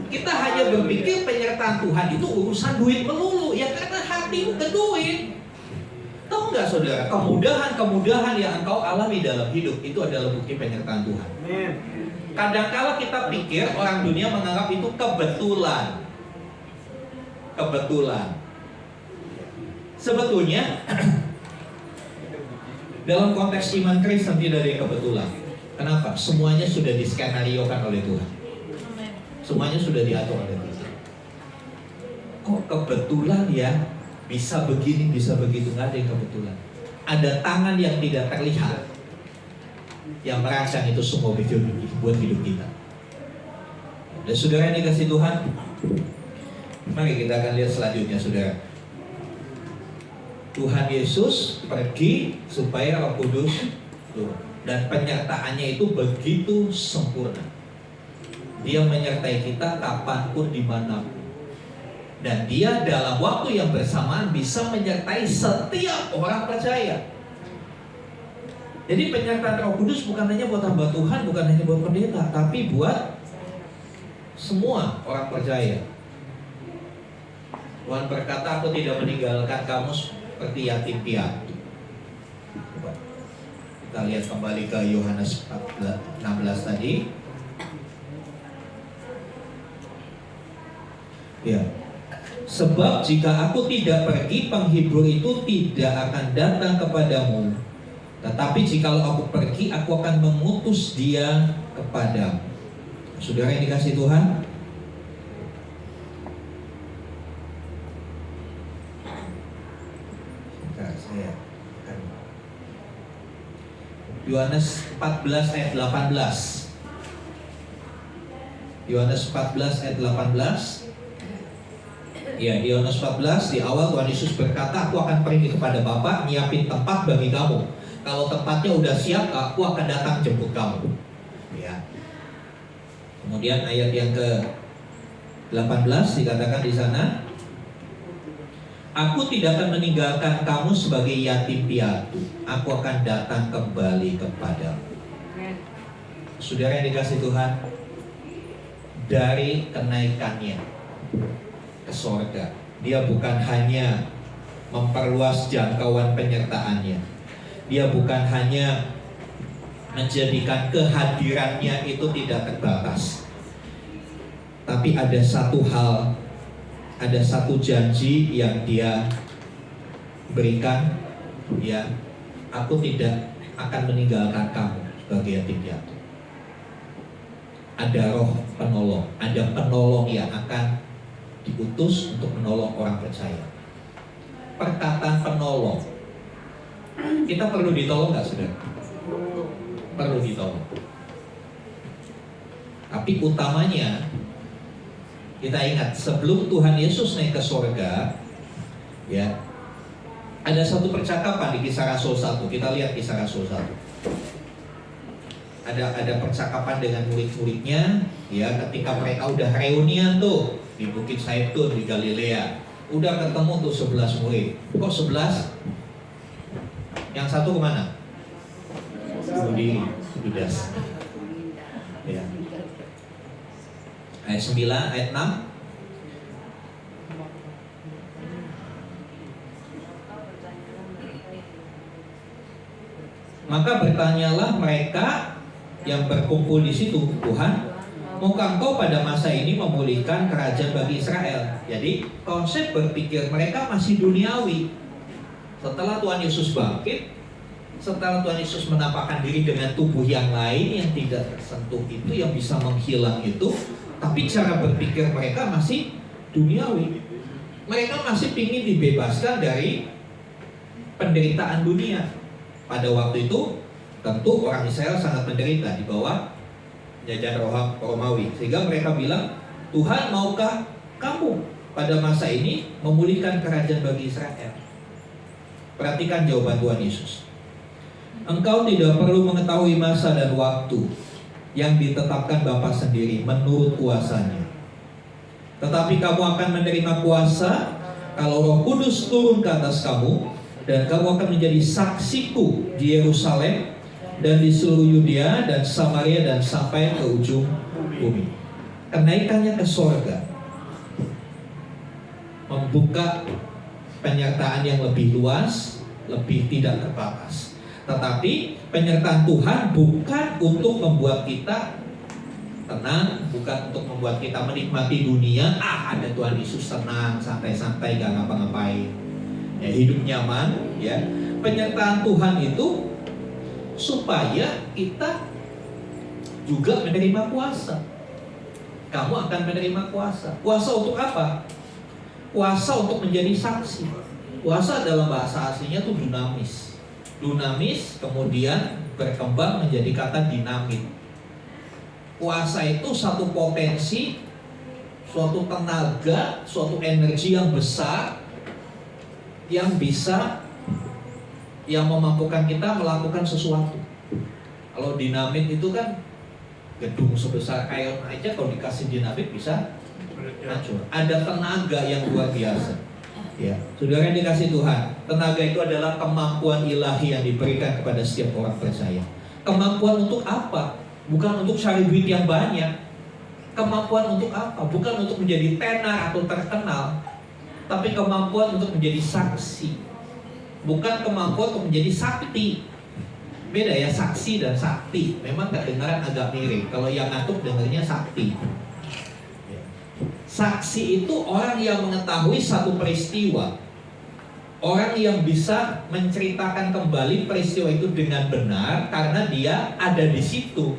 B: Kita hanya berpikir penyertaan Tuhan itu urusan duit melulu. Ya karena hatimu ke duit. Tahu Tahu nggak saudara, kemudahan-kemudahan yang engkau alami dalam hidup itu adalah bukti penyertaan Tuhan.
C: Amin.
B: Kadang-kala kita pikir orang dunia menganggap itu kebetulan. Kebetulan. Sebetulnya dalam konteks iman Kristen tidak ada yang kebetulan. Kenapa? Semuanya sudah diskenariokan oleh Tuhan. Semuanya sudah diatur oleh Tuhan. Kok kebetulan ya? Bisa begini, bisa begitu. Nggak ada yang kebetulan. Ada tangan yang tidak terlihat yang merancang itu semua buat hidup kita. Dan saudara yang dikasih Tuhan, mari kita akan lihat selanjutnya, saudara. Tuhan Yesus pergi supaya Roh Kudus turun, dan penyertaannya itu begitu sempurna. Dia menyertai kita kapanpun, dimanapun, dan dia dalam waktu yang bersamaan bisa menyertai setiap orang percaya. Jadi penyertaan Roh Kudus bukan hanya buat hamba Tuhan, bukan hanya buat pendeta, tapi buat semua orang percaya. Tuhan berkata, aku tidak meninggalkan kamu seperti yatim piatu. Kita lihat kembali ke Yohanes 16 tadi. Ya. Sebab jika aku tidak pergi, penghibur itu tidak akan datang kepadamu. Tetapi jikalau aku pergi, aku akan mengutus dia kepadamu. Saudara yang dikasih Tuhan, Yohanes 14 ayat 18. Yohanes 14 ayat 18. Ya, di Yohanes 14 di awal Tuhan Yesus berkata, aku akan pergi kepada Bapa, nyiapin tempat bagi kamu. Kalau tempatnya udah siap, aku akan datang jemput kamu. Ya. Kemudian ayat yang ke-18 dikatakan di sana, aku tidak akan meninggalkan kamu sebagai yatim piatu. Aku akan datang kembali kepadamu. Saudara yang dikasih Tuhan, dari kenaikannya ke sorga, dia bukan hanya memperluas jangkauan penyertaannya. Dia bukan hanya menjadikan kehadirannya itu tidak terbatas, tapi ada satu hal, ada satu janji yang dia berikan, ya, aku tidak akan meninggalkan kamu sebagai yatim piatu. Ada roh penolong, ada penolong yang akan diutus untuk menolong orang percaya. Perkataan penolong, kita perlu ditolong nggak, saudara? Perlu ditolong. Tapi utamanya, kita ingat sebelum Tuhan Yesus naik ke sorga, ya, ada satu percakapan di Kisah Rasul 1. Kita lihat Kisah Rasul 1. Ada percakapan dengan murid-muridnya, ya, ketika mereka udah reunian tuh di Bukit Zaitun di Galilea. Udah ketemu tuh 11 murid. Kok 11? Yang satu kemana? Bunuh diri, Judas. Ya. Ayat 9, ayat 6. Maka bertanyalah mereka yang berkumpul di situ, Tuhan, maukah Engkau pada masa ini memulihkan kerajaan bagi Israel? Jadi konsep berpikir mereka masih duniawi. Setelah Tuhan Yesus bangkit, setelah Tuhan Yesus menampakkan diri dengan tubuh yang lain yang tidak tersentuh itu, yang bisa menghilang itu, tapi cara berpikir mereka masih duniawi. Mereka masih ingin dibebaskan dari penderitaan dunia. Pada waktu itu tentu orang Israel sangat menderita di bawah jajahan Romawi, sehingga mereka bilang, Tuhan, maukah kamu pada masa ini memulihkan kerajaan bagi Israel? Perhatikan jawaban Tuhan Yesus. Engkau tidak perlu mengetahui masa dan waktu yang ditetapkan Bapa sendiri menurut kuasanya. Tetapi kamu akan menerima kuasa kalau Roh Kudus turun ke atas kamu, dan kamu akan menjadi saksiku di Yerusalem dan di seluruh Yudea dan Samaria dan sampai ke ujung bumi. Kenaikannya ke sorga membuka penyertaan yang lebih luas, lebih tidak terbatas. Tetapi penyertaan Tuhan bukan untuk membuat kita tenang, bukan untuk membuat kita menikmati dunia. Ada Tuhan Yesus, tenang, santai-santai, gak ngapa-ngapain, ya, hidup nyaman, ya. Penyertaan Tuhan itu supaya kita juga menerima kuasa. Kamu akan menerima kuasa. Kuasa untuk apa? Kuasa untuk menjadi saksi. Kuasa dalam bahasa aslinya itu dunamis. Dunamis kemudian berkembang menjadi kata dinamit. Kuasa itu satu potensi, suatu tenaga, suatu energi yang besar yang memampukan kita melakukan sesuatu. Kalau dinamit itu kan gedung sebesar iron aja kalau dikasih dinamit bisa hancur. Ada tenaga yang luar biasa. Ya, saudara yang dikasih Tuhan, tenaga itu adalah kemampuan ilahi yang diberikan kepada setiap orang percaya. Kemampuan untuk apa? Bukan untuk cari duit yang banyak. Kemampuan untuk apa? Bukan untuk menjadi tenar atau terkenal, tapi kemampuan untuk menjadi saksi. Bukan kemampuan untuk menjadi sakti. Beda ya, saksi dan sakti. Memang kedengaran agak mirip. Kalau yang ngantuk dengarnya sakti. Saksi itu orang yang mengetahui satu peristiwa, orang yang bisa menceritakan kembali peristiwa itu dengan benar karena dia ada di situ.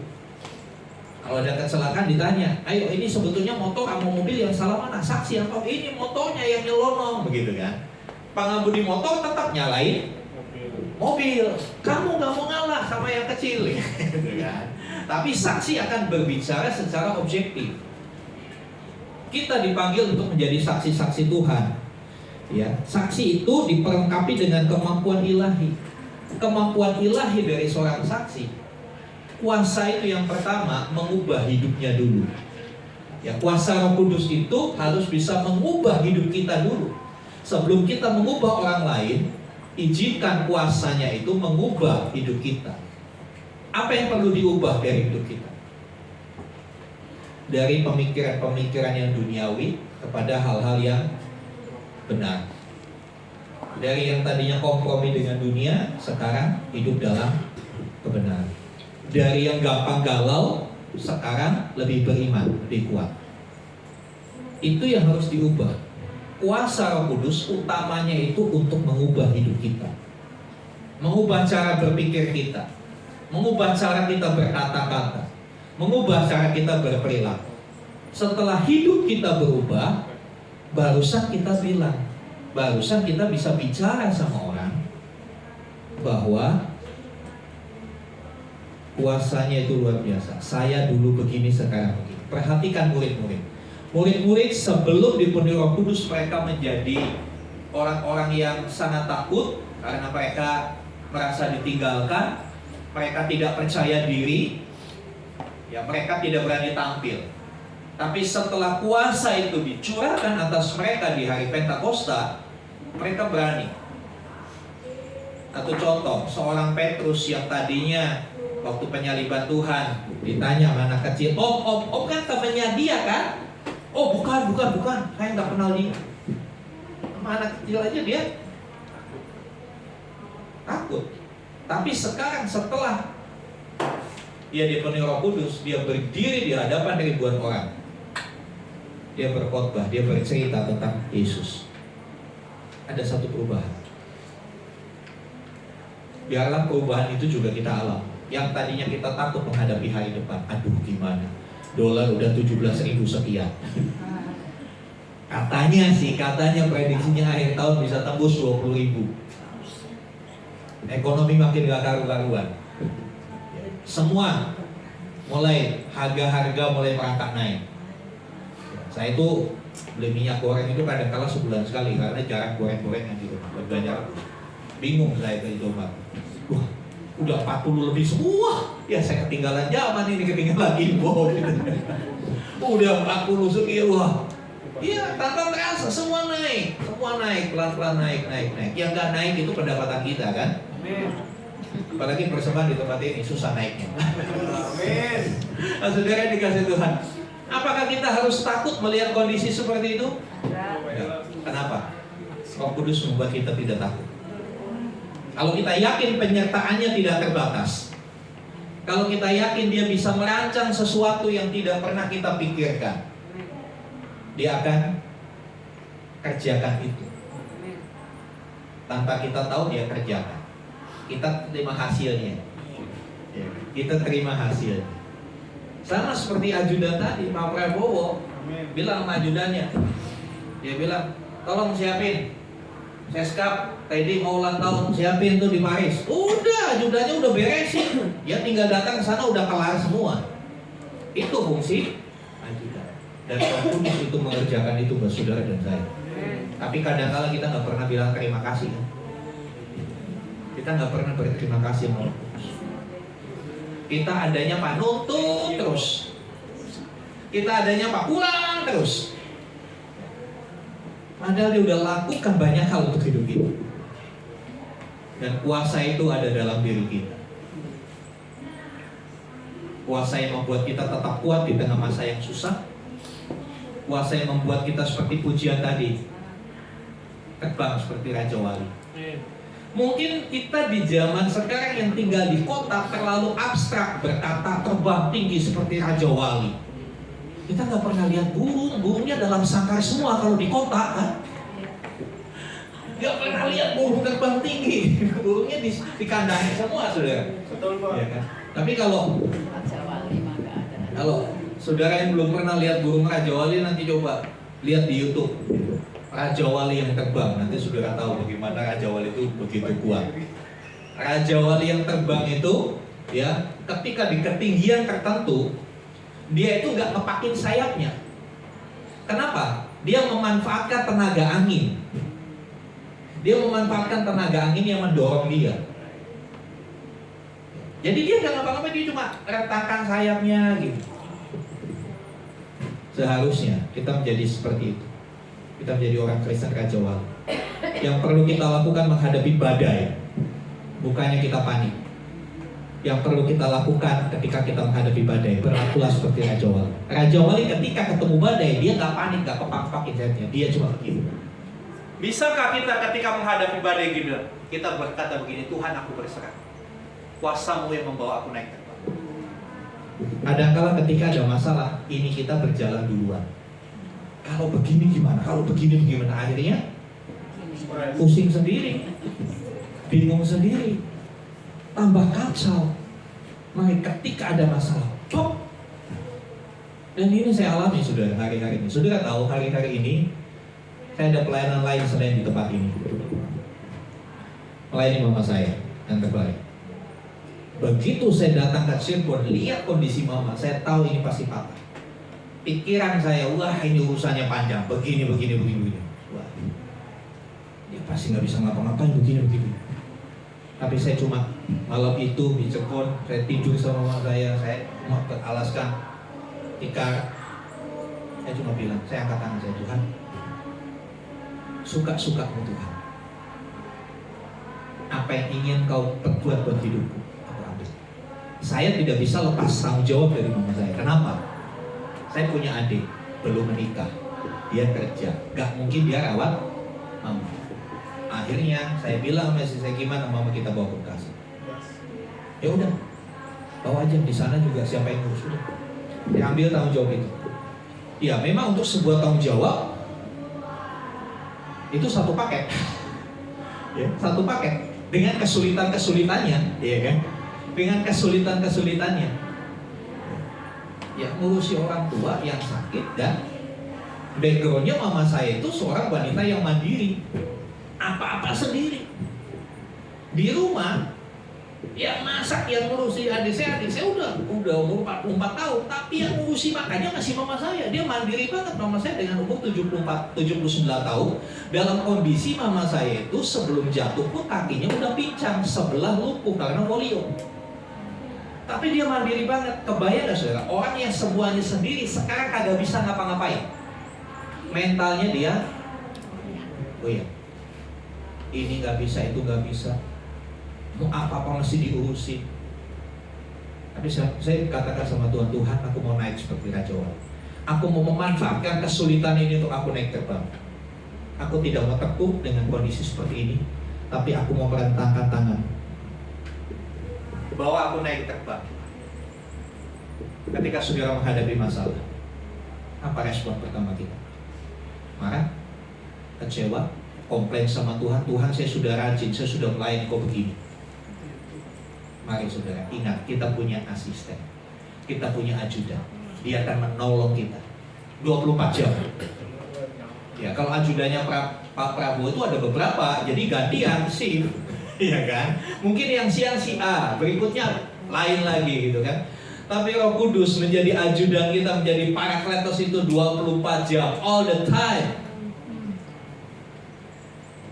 B: Kalau ada kecelakaan ditanya, ayo ini sebetulnya motor sama mobil yang salah mana? Saksi atau ini motornya yang nyelonong, begitu kan? Pengemudi motor tetap nyalain mobil. Kamu gak mau ngalah sama yang kecil, gitu kan? Tapi saksi akan berbicara secara objektif. Kita dipanggil untuk menjadi saksi-saksi Tuhan. Ya, saksi itu diperlengkapi dengan kemampuan ilahi. Kemampuan ilahi dari seorang saksi. Kuasa itu yang pertama mengubah hidupnya dulu. Ya, kuasa Roh Kudus itu harus bisa mengubah hidup kita dulu. Sebelum kita mengubah orang lain, izinkan kuasanya itu mengubah hidup kita. Apa yang perlu diubah dari hidup kita? Dari pemikiran-pemikiran yang duniawi kepada hal-hal yang benar. Dari yang tadinya kompromi dengan dunia, sekarang hidup dalam kebenaran. Dari yang gampang galau, sekarang lebih beriman, lebih kuat. Itu yang harus diubah. Kuasa Roh Kudus utamanya itu untuk mengubah hidup kita, mengubah cara berpikir kita, mengubah cara kita berkata-kata, mengubah cara kita berperilaku. Setelah hidup kita berubah, barusan kita bilang, barusan kita bisa bicara sama orang bahwa kuasanya itu luar biasa. Saya dulu begini, sekarang begini. Perhatikan murid-murid. Murid-murid sebelum dipenuhi Roh Kudus, mereka menjadi orang-orang yang sangat takut karena mereka merasa ditinggalkan, mereka tidak percaya diri, ya, mereka tidak berani tampil. Tapi setelah kuasa itu dicurahkan atas mereka di hari Pentakosta, mereka berani. Satu contoh, seorang Petrus yang tadinya waktu penyaliban Tuhan ditanya sama anak kecil, om kan temannya dia kan? Oh bukan, saya nggak kenal dia. Sama anak kecil aja dia takut. Tapi sekarang setelah dia dipenuhi Roh Kudus, dia berdiri di hadapan ribuan orang. Dia berkhotbah, dia bercerita tentang Yesus. Ada satu perubahan. Biarlah perubahan itu juga kita alami. Yang tadinya kita takut menghadapi hari depan. Aduh gimana? Dolar udah 17.000 sekian. Katanya prediksinya akhir tahun bisa tembus 20.000. Ekonomi makin gak karu-karuan. Semua mulai harga-harga mulai merangkak naik. Saya itu beli minyak goreng itu kadang-kala sebulan sekali karena jarang goreng-gorengan di rumah. Berbelanja bingung saya ke Indomaret. Wah, udah 40 lebih semua. Ya saya ketinggalan zaman ini, ketinggalan info gitu. Udah 40 sekian, wah. Iya, tanpa terasa semua naik, pelan-pelan naik. Yang nggak naik itu pendapatan kita kan. Apalagi persembahan di tempat ini susah naiknya.
C: Amin.
B: Nah, saudara dikasih Tuhan, apakah kita harus takut melihat kondisi seperti itu? Ya. Kenapa? Roh Kudus membuat kita tidak takut. Kalau kita yakin penyertaannya tidak terbatas, kalau kita yakin dia bisa merancang sesuatu yang tidak pernah kita pikirkan, dia akan kerjakan itu. Tanpa kita tahu dia kerjakan. Kita terima hasilnya. Kita terima hasilnya. Sama seperti ajudan tadi, Pak Prabowo bilang sama ajudannya, dia bilang, tolong siapin Seskap, Teddy mau ulang tahun, siapin tuh di Paris. Udah, ajudannya udah beresin. Dia tinggal datang ke sana udah kelar semua. Itu fungsi ajudan. Dan Tuhan itu mengerjakan itu buat saudara dan saya. Tapi kadang-kala kita nggak pernah bilang terima kasih kan? Kita nggak pernah berterima kasih sama Roh Kudus. Kita adanya Pak nuntut terus. Kita adanya Pak pulang terus. Padahal dia udah lakukan banyak hal untuk hidup kita. Dan kuasa itu ada dalam diri kita. Kuasa yang membuat kita tetap kuat di tengah masa yang susah. Kuasa yang membuat kita seperti pujian tadi, terbang seperti Raja Wali. Mungkin kita di zaman sekarang yang tinggal di kota terlalu abstrak berkata terbang tinggi seperti Raja Wali. Kita nggak pernah lihat burung, burungnya dalam sangkar semua kalau di kota kan. Nggak pernah lihat burung terbang tinggi, burungnya di kandangnya semua, saudara.
C: Betul, Pak.
B: Ya kan? Tapi kalau saudara yang belum pernah lihat burung Raja Wali, nanti coba lihat di YouTube Raja Wali yang terbang. Nanti saudara tahu bagaimana Raja Wali itu begitu kuat. Raja Wali yang terbang itu, ya, ketika di ketinggian tertentu, dia itu nggak ngepakin sayapnya. Kenapa? Dia memanfaatkan tenaga angin. Dia memanfaatkan tenaga angin yang mendorong dia. Jadi dia nggak ngapa-ngapain, dia cuma retakan sayapnya gitu. Seharusnya kita menjadi seperti itu. Kita menjadi orang Kristen Raja Wali. Yang perlu kita lakukan menghadapi badai, bukannya kita panik. Yang perlu kita lakukan ketika kita menghadapi badai, berlakulah seperti Raja Wali. Raja Wali ketika ketemu badai, dia nggak panik, nggak kepak-kepakin sayapnya, dia cuma begini. Bisakah kita ketika menghadapi badai gini, kita berkata begini, Tuhan aku berserah, kuasa-Mu yang membawa aku naik terbang. Kadang-kala ketika ada masalah, ini kita berjalan duluan. Kalau begini gimana? Kalau begini gimana? Akhirnya pusing sendiri, bingung sendiri, tambah kacau. Maka ketika ada masalah, pop. Dan ini saya alami saudara hari-hari ini. Saudara tahu hari-hari ini saya ada pelayanan lain selain di tempat ini. Melayani mama saya yang terbaik. Begitu saya datang ke Cirebon, lihat kondisi mama, saya tahu ini pasti patah. Pikiran saya, wah ini urusannya panjang, begini. Wah, dia pasti nggak bisa ngapa-ngapain begini. Tapi saya cuma malam itu di Cirebon, saya tidur sama mama saya mau beralaskan tikar. Saya cuma bilang, saya angkat tangan saya, Tuhan, suka-sukamu Tuhan. Apa yang ingin kau perbuat buat hidupku, aku ambil. Saya tidak bisa lepas tanggung jawab dari mama saya. Kenapa? Saya punya adik, belum menikah, dia kerja, gak mungkin dia rawat mama. Akhirnya saya bilang sama istri saya, gimana mama kita bawa ke Bekasi? Ya udah, bawa aja, di sana juga siapa yang ngurus, udah. Dia ambil tanggung jawab itu. Ya memang untuk sebuah tanggung jawab itu satu paket, ya, satu paket dengan kesulitannya, ya kan? Dengan kesulitannya. Ya ngurusi orang tua yang sakit, dan backgroundnya mama saya itu seorang wanita yang mandiri, apa-apa sendiri di rumah. Yang masak, yang ngurusi adik saya udah umur 44 tahun, tapi yang ngurusi makannya masih mama saya. Dia mandiri banget. Mama saya dengan umur 79 tahun, dalam kondisi mama saya itu sebelum jatuh pun kakinya udah pincang, sebelah lumpuh karena polio. Tapi dia mandiri banget. Kebayang gak saudara, orang yang semuanya sendiri sekarang kagak bisa ngapa-ngapain. Mentalnya dia, oh ya, ini gak bisa, itu gak bisa, mau apa-apa mesti diurusin. Tapi saya katakan sama Tuhan, Tuhan aku mau naik seperti Raja Wali. Aku mau memanfaatkan kesulitan ini untuk aku naik terbang. Aku tidak mau terpuruk dengan kondisi seperti ini, tapi aku mau merentangkan tangan. Bawa aku naik terbang. Ketika saudara menghadapi masalah, apa respon pertama kita? Marah? Kecewa? Komplain sama Tuhan? Tuhan, saya sudah rajin, saya sudah melayani, kok begini? Mari saudara, ingat, kita punya asisten, kita punya ajudan. Dia akan menolong kita 24 jam. Ya, kalau ajudannya Pak Prabowo itu ada beberapa, jadi gantian shift, ya kan? Mungkin yang siang si A, berikutnya lain lagi gitu kan. Tapi Roh Kudus menjadi ajudan kita, menjadi Parakletos itu 24 jam, all the time.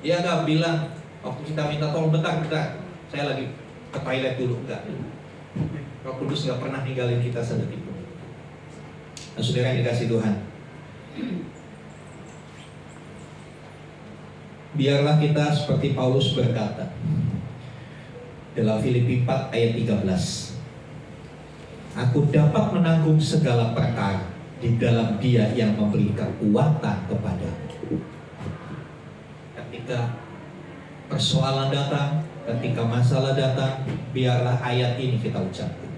B: Dia nggak bilang, waktu kita minta tolong bentar, saya lagi ke toilet dulu, enggak. Roh Kudus nggak pernah ninggalin kita sedetik pun. Nah, saudara yang dikasih Tuhan, biarlah kita seperti Paulus berkata dalam Filipi 4 ayat 13, aku dapat menanggung segala perkara di dalam Dia yang memberi kekuatan kepadaku. Ketika persoalan datang, ketika masalah datang, biarlah ayat ini kita ucapkan.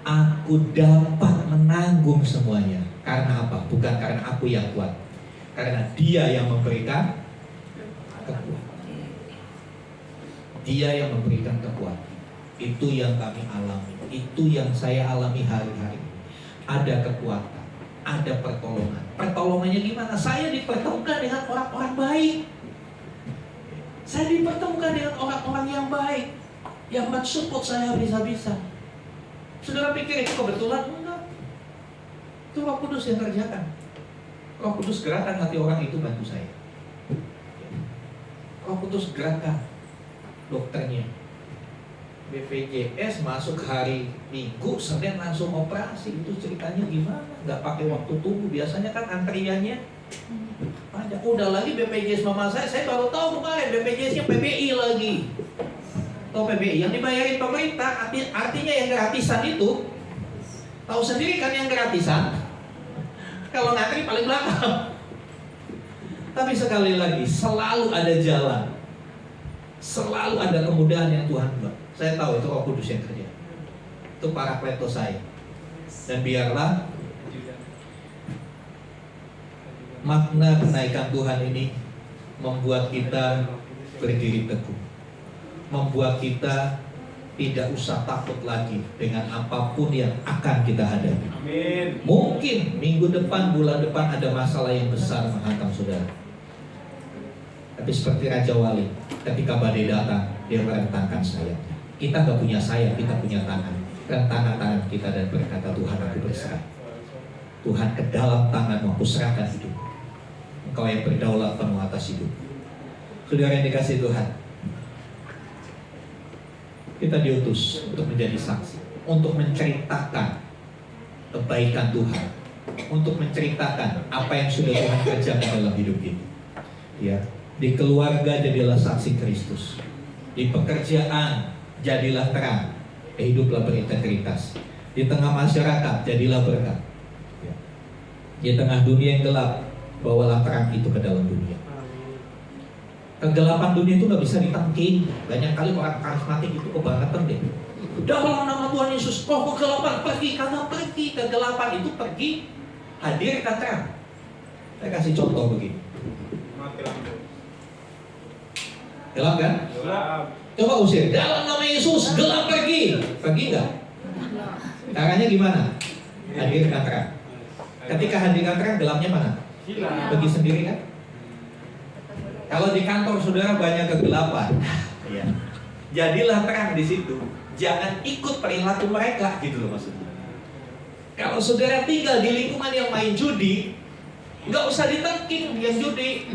B: Aku dapat menanggung semuanya. Karena apa? Bukan karena aku yang kuat, karena Dia yang memberikan kekuatan. Dia yang memberikan kekuatan. Itu yang kami alami, itu yang saya alami hari-hari. Ada kekuatan, ada pertolongan. Pertolongannya gimana? Saya dipertemukan dengan orang-orang baik. Saya dipertemukan dengan orang-orang yang baik, yang mensupport saya bisa-bisa. Saudara pikir itu kebetulan? Enggak. Itu Roh Kudus yang kerjakan. Roh Kudus gerakan hati orang itu bantu saya. Roh Kudus gerakan dokternya. BPJS masuk hari Minggu, Senin langsung operasi. Itu ceritanya gimana? Nggak pakai waktu tunggu. Biasanya kan antriannya ada. Udah lagi BPJS mama saya baru tahu kemarin BPJS-nya PBI lagi. Tahu PBI yang dibayarin pemerintah, artinya yang gratisan itu. Tahu sendiri kan yang gratisan? Kalau ngantri paling belakang. Tapi sekali lagi, selalu ada jalan. Selalu ada kemudahan yang Tuhan buat. Saya tahu itu Roh Kudus yang kerja. Itu Parakletos saya. Dan biarlah makna kenaikan Tuhan ini membuat kita berdiri teguh, membuat kita tidak usah takut lagi dengan apapun yang akan kita hadapi.
C: Amin.
B: Mungkin minggu depan, bulan depan ada masalah yang besar menghantam saudara. Tapi seperti Raja Wali, ketika badai datang, dia merentangkan sayapnya. Kita gak punya sayap, kita punya tangan. Rentangkan tangan kita dan berkata, Tuhan, aku berserah. Tuhan, ke dalam tangan-Mu aku serahkan hidup. Engkau yang berdaulat penuh atas hidup. Saudara yang dikasih Tuhan, kita diutus untuk menjadi saksi, untuk menceritakan kebaikan Tuhan, untuk menceritakan apa yang sudah Tuhan kerjakan dalam hidup kita. Ya, di keluarga jadilah saksi Kristus, di pekerjaan jadilah terang, hiduplah berintegritas, di tengah masyarakat jadilah berkat, ya. Di tengah dunia yang gelap, bawalah terang itu ke dalam dunia. Kegelapan dunia itu nggak bisa ditangking. Banyak kali orang karismatik itu kebangetan deh. Dalam nama Tuhan Yesus, kegelapan pergi, karena pergi kegelapan itu pergi, hadirkan terang. Saya kasih contoh begini.
C: Mati lampu.
B: Gelap kan?
C: Gelap.
B: Coba usir. Dalam nama Yesus, gelap pergi. Pergi nggak? Caranya gimana? Hadirkan terang. Ketika hadirkan terang, gelapnya mana?
C: Hilang.
B: Pergi sendiri kan? Kalau di kantor saudara banyak kegelapan, ya, jadilah terang di situ. Jangan ikut perilaku mereka, gitu loh maksudnya. Kalau saudara tinggal di lingkungan yang main judi, nggak usah ditengking yang judi.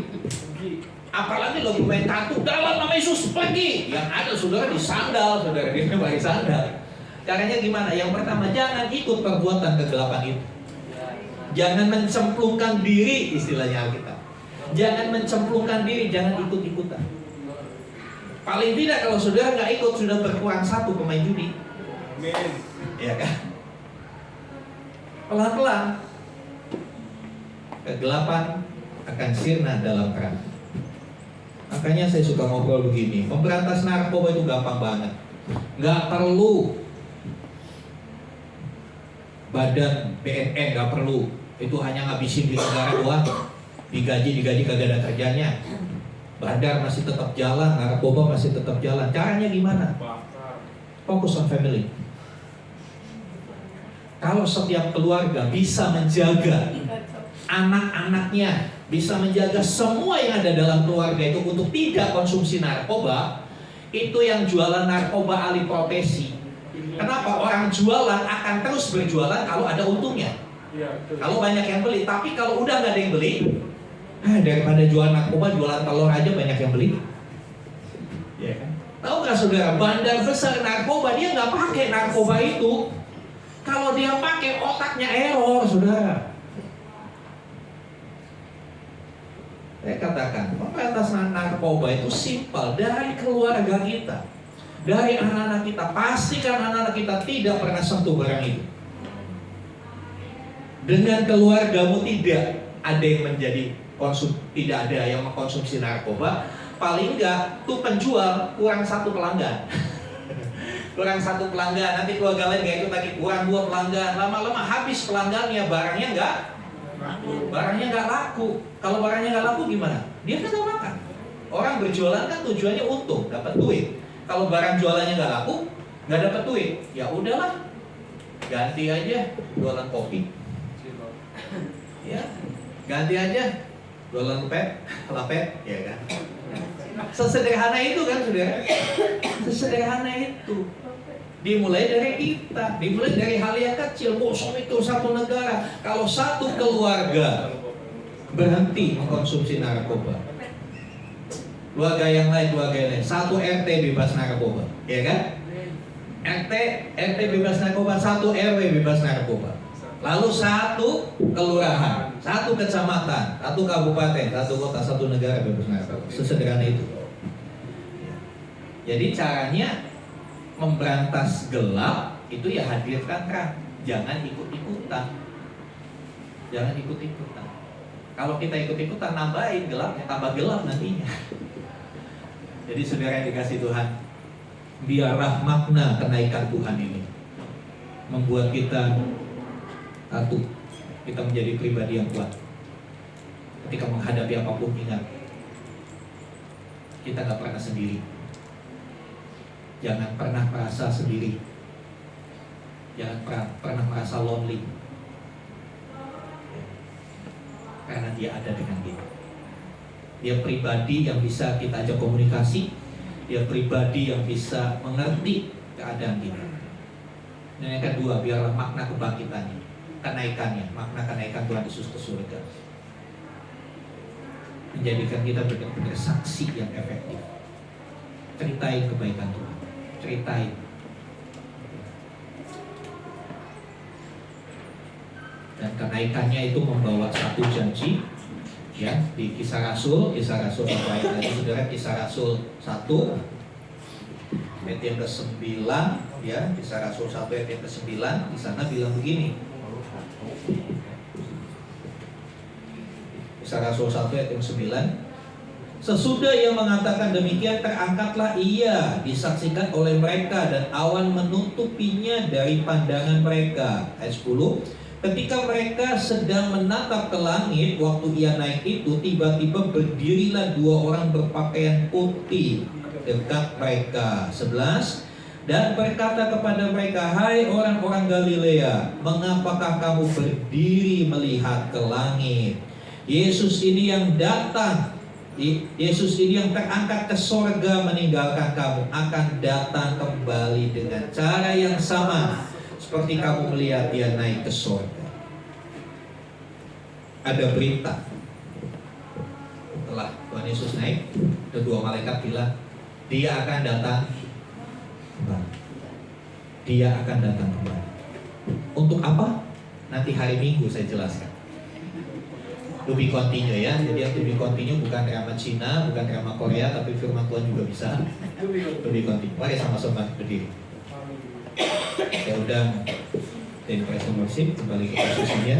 B: Apalagi lagi main kartu, dalam nama Yesus pergi. Yang ada saudara di sandal, saudara di pakai sandal. Caranya gimana? Yang pertama, jangan ikut perbuatan kegelapan itu. Jangan mencemplungkan diri, istilahnya Alkitab. Jangan mencemplungkan diri, jangan ikut-ikutan. Paling tidak kalau saudara nggak ikut, sudah berkurang satu pemain judi.
C: Amin.
B: Ya kan? Pelan-pelan kegelapan akan sirna dalam terang. Makanya saya suka ngobrol begini. Memberantas narkoba itu gampang banget. Nggak perlu badan BNN, nggak perlu. Itu hanya ngabisin di negara doang. Digaji kagak ada kerjanya. Bandar masih tetap jalan, narkoba masih tetap jalan. Caranya gimana?
C: Bakar.
B: Fokus on family. Kalau setiap keluarga bisa menjaga anak-anaknya, bisa menjaga semua yang ada dalam keluarga itu untuk tidak konsumsi narkoba, itu yang jualan narkoba alih profesi. Kenapa? Orang jualan akan terus berjualan kalau ada untungnya.
C: Iya, betul.
B: Kalau banyak yang beli, tapi kalau udah nggak ada yang beli, daripada jual narkoba, jualan telur aja banyak yang beli. Ya kan? Tahu nggak saudara, bandar besar narkoba dia nggak pakai narkoba itu. Kalau dia pakai, otaknya error, saudara. Saya katakan, pemberantasan narkoba itu simpel dari keluarga kita, dari anak-anak kita. Pastikan anak-anak kita tidak pernah sentuh barang itu. Dengan keluargamu tidak ada yang menjadi tidak ada yang mengkonsumsi narkoba, paling enggak tuh penjual kurang satu pelanggan. Kurang satu pelanggan, nanti keluarga lain gak ikut lagi, kurang 2 pelanggan, lama-lama habis pelanggannya, barangnya nggak laku. Kalau barangnya nggak laku gimana? Dia kan nggak makan. Orang berjualan kan tujuannya untung, dapat duit. Kalau barang jualannya nggak laku, nggak dapat duit, ya udahlah, ganti aja jualan kopi. Ya, ganti aja jualan lapet, ya kan? Sesederhana itu kan, saudara. Sesederhana itu. Dimulai dari kita, dimulai dari hal yang kecil. Musuh itu satu negara. Kalau satu keluarga berhenti mengkonsumsi narkoba, keluarga yang lain, satu RT bebas narkoba, ya kan? RT bebas narkoba, satu RW bebas narkoba. Lalu satu kelurahan, satu kecamatan, satu kabupaten, satu kota, satu negara bebas narkoba. Sesederhana itu. Jadi caranya memberantas gelap itu ya hadirkan terang. Jangan ikut-ikutan. Jangan ikut-ikutan. Kalau kita ikut-ikutan nambahin gelapnya, tambah gelap nantinya. Jadi saudara yang dikasih Tuhan, biarlah makna kenaikan Tuhan ini membuat kita satu, kita menjadi pribadi yang kuat. Ketika menghadapi apapun, ingat, kita gak pernah sendiri. Jangan pernah merasa sendiri. Jangan pernah merasa lonely. Karena dia ada dengan kita. Dia pribadi yang bisa kita ajak komunikasi. Dia pribadi yang bisa mengerti keadaan kita. Dan yang kedua, biarlah makna kebangkitannya, kenaikannya, makna kenaikan Tuhan Yesus ke surga menjadikan kita benar-benar saksi yang efektif. Ceritain kebaikan Tuhan, ceritain. Dan kenaikannya itu membawa satu janji, ya, di Kisah Rasul 1 ayat tadi, saudara, Kisah Rasul 1 ayat yang ke-9, ya, Kisah Rasul 1 ayat yang ke-9, di sana bilang begini. Kisah Rasul 1 ayat yang 9. Sesudah ia mengatakan demikian, terangkatlah ia disaksikan oleh mereka dan awan menutupinya dari pandangan mereka. Ayat 10. Ketika mereka sedang menatap ke langit, waktu ia naik itu, tiba-tiba berdirilah 2 orang berpakaian putih dekat mereka. 11. Dan berkata kepada mereka, hai orang-orang Galilea, mengapakah kamu berdiri melihat ke langit? Yesus ini yang datang, Yesus ini yang terangkat ke sorga meninggalkan kamu, akan datang kembali dengan cara yang sama seperti kamu melihat dia naik ke sorga. Ada berita, setelah Tuhan Yesus naik, kedua malaikat bilang, dia akan datang kembali. Dia akan datang kembali. Untuk apa? Nanti hari Minggu saya jelaskan. To be continue, ya. Jadi yang to be continue bukan drama Cina, bukan drama Korea, tapi firman Tuhan juga bisa. To be continue. Mari sama-sama berdiri. Saya undang tim praise and worship kembali ke posisinya.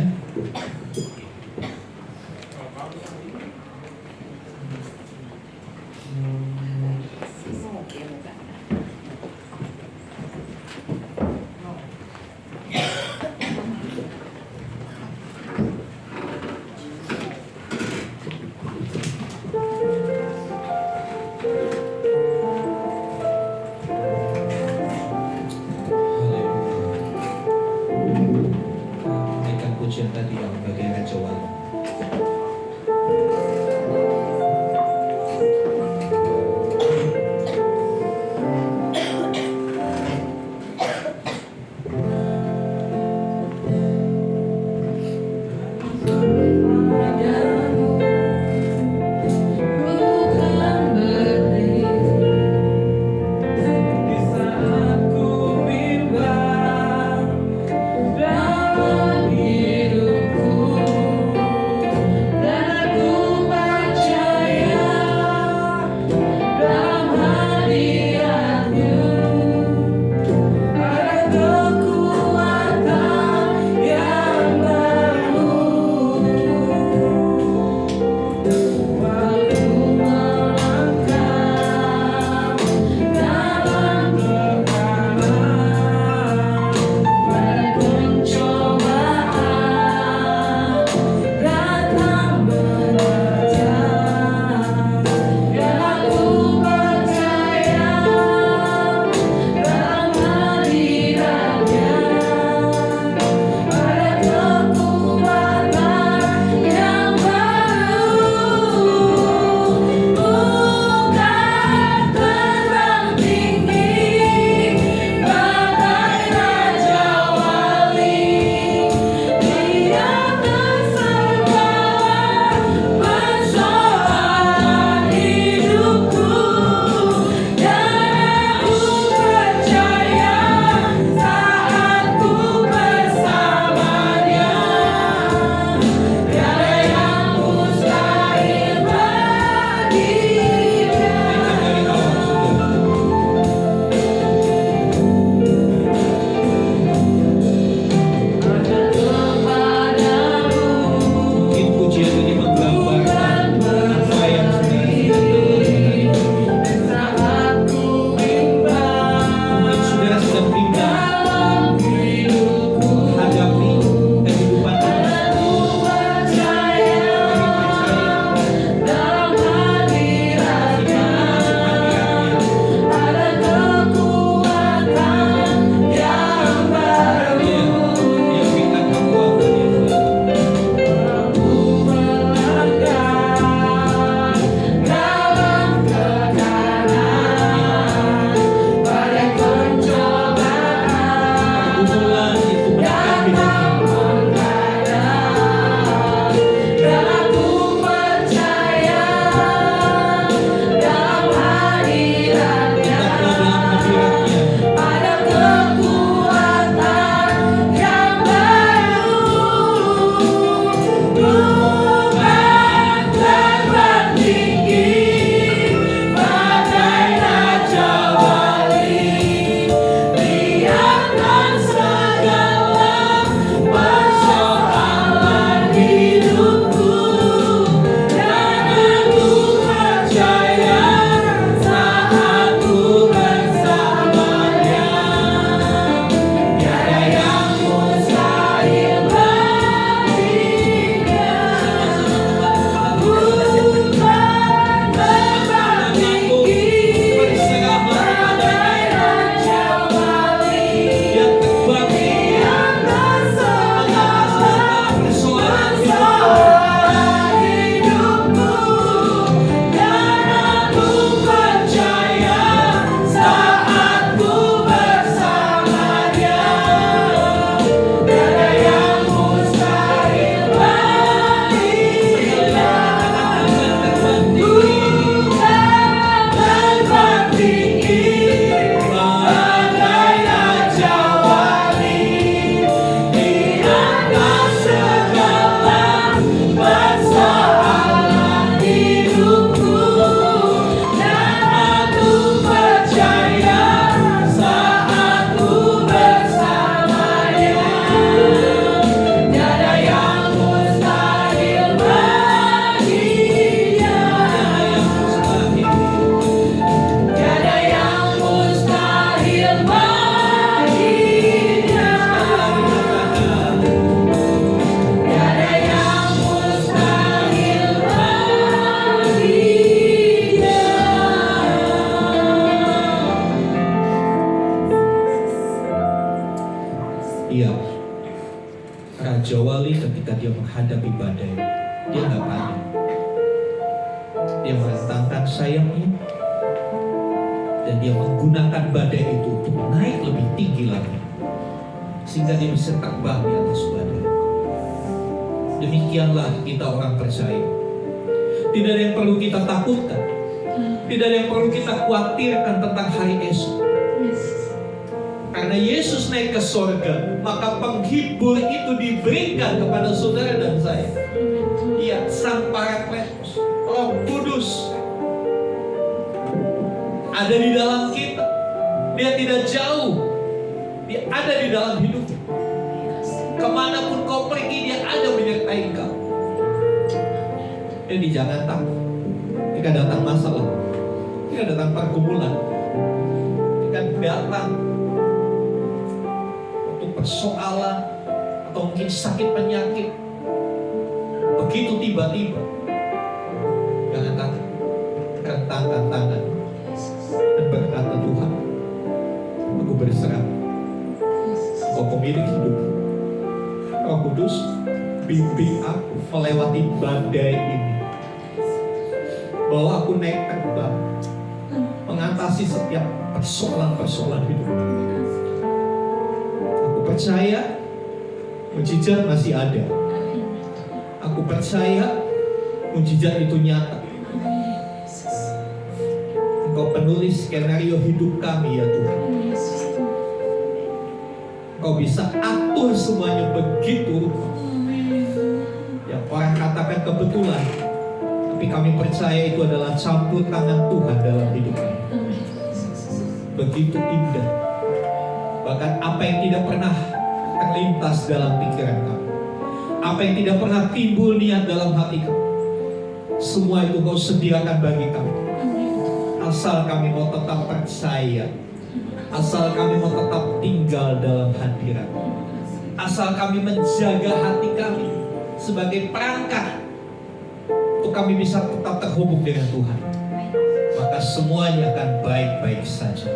B: Elia, Raja Wali, ketika dia menghadapi badai, dia nggak panik. Dia merentangkan sayapnya dan dia menggunakan badai itu untuk naik lebih tinggi lagi, sehingga dia bisa terbang di atas badai. Demikianlah kita orang percaya. Tidak ada yang perlu kita takutkan, tidak ada yang perlu kita khawatirkan tentang hari esok. Karena Yesus naik ke sorga, maka penghibur itu diberikan kepada saudara dan saya. Ia Sang Parakletos, Roh Kudus, ada di dalam kita. Dia tidak jauh, dia ada di dalam hidup. Kemanapun kau pergi, dia ada menyertai kau. Jadi jangan takut jika datang masalah, jika datang pergumulan, jika datang untuk persoalan atau mungkin sakit penyakit begitu tiba-tiba. Jangan takut, rentangkan tangan dan berkata, Tuhan, aku berserah. Kau pemilik hidup. Roh Kudus, bimbing aku melewati badai ini. Bawa aku naik terbang, mengatasi setiap persoalan-persoalan hidup. Aku percaya mujizat masih ada. Aku percaya mujizat itu nyata. Engkau penulis skenario hidup kami ya Tuhan. Engkau bisa atur semuanya begitu. Yang orang katakan kebetulan, tapi kami percaya itu adalah campur tangan Tuhan dalam hidup kami. Begitu indah. Bahkan apa yang tidak pernah terlintas dalam pikiran kami, apa yang tidak pernah timbul niat dalam hati kami, semua itu Kau sediakan bagi kami. Asal kami mau tetap percaya, asal kami mau tetap tinggal dalam hadirat, asal kami menjaga hati kami sebagai perangkat untuk kami bisa tetap terhubung dengan Tuhan, maka semuanya akan baik-baik saja.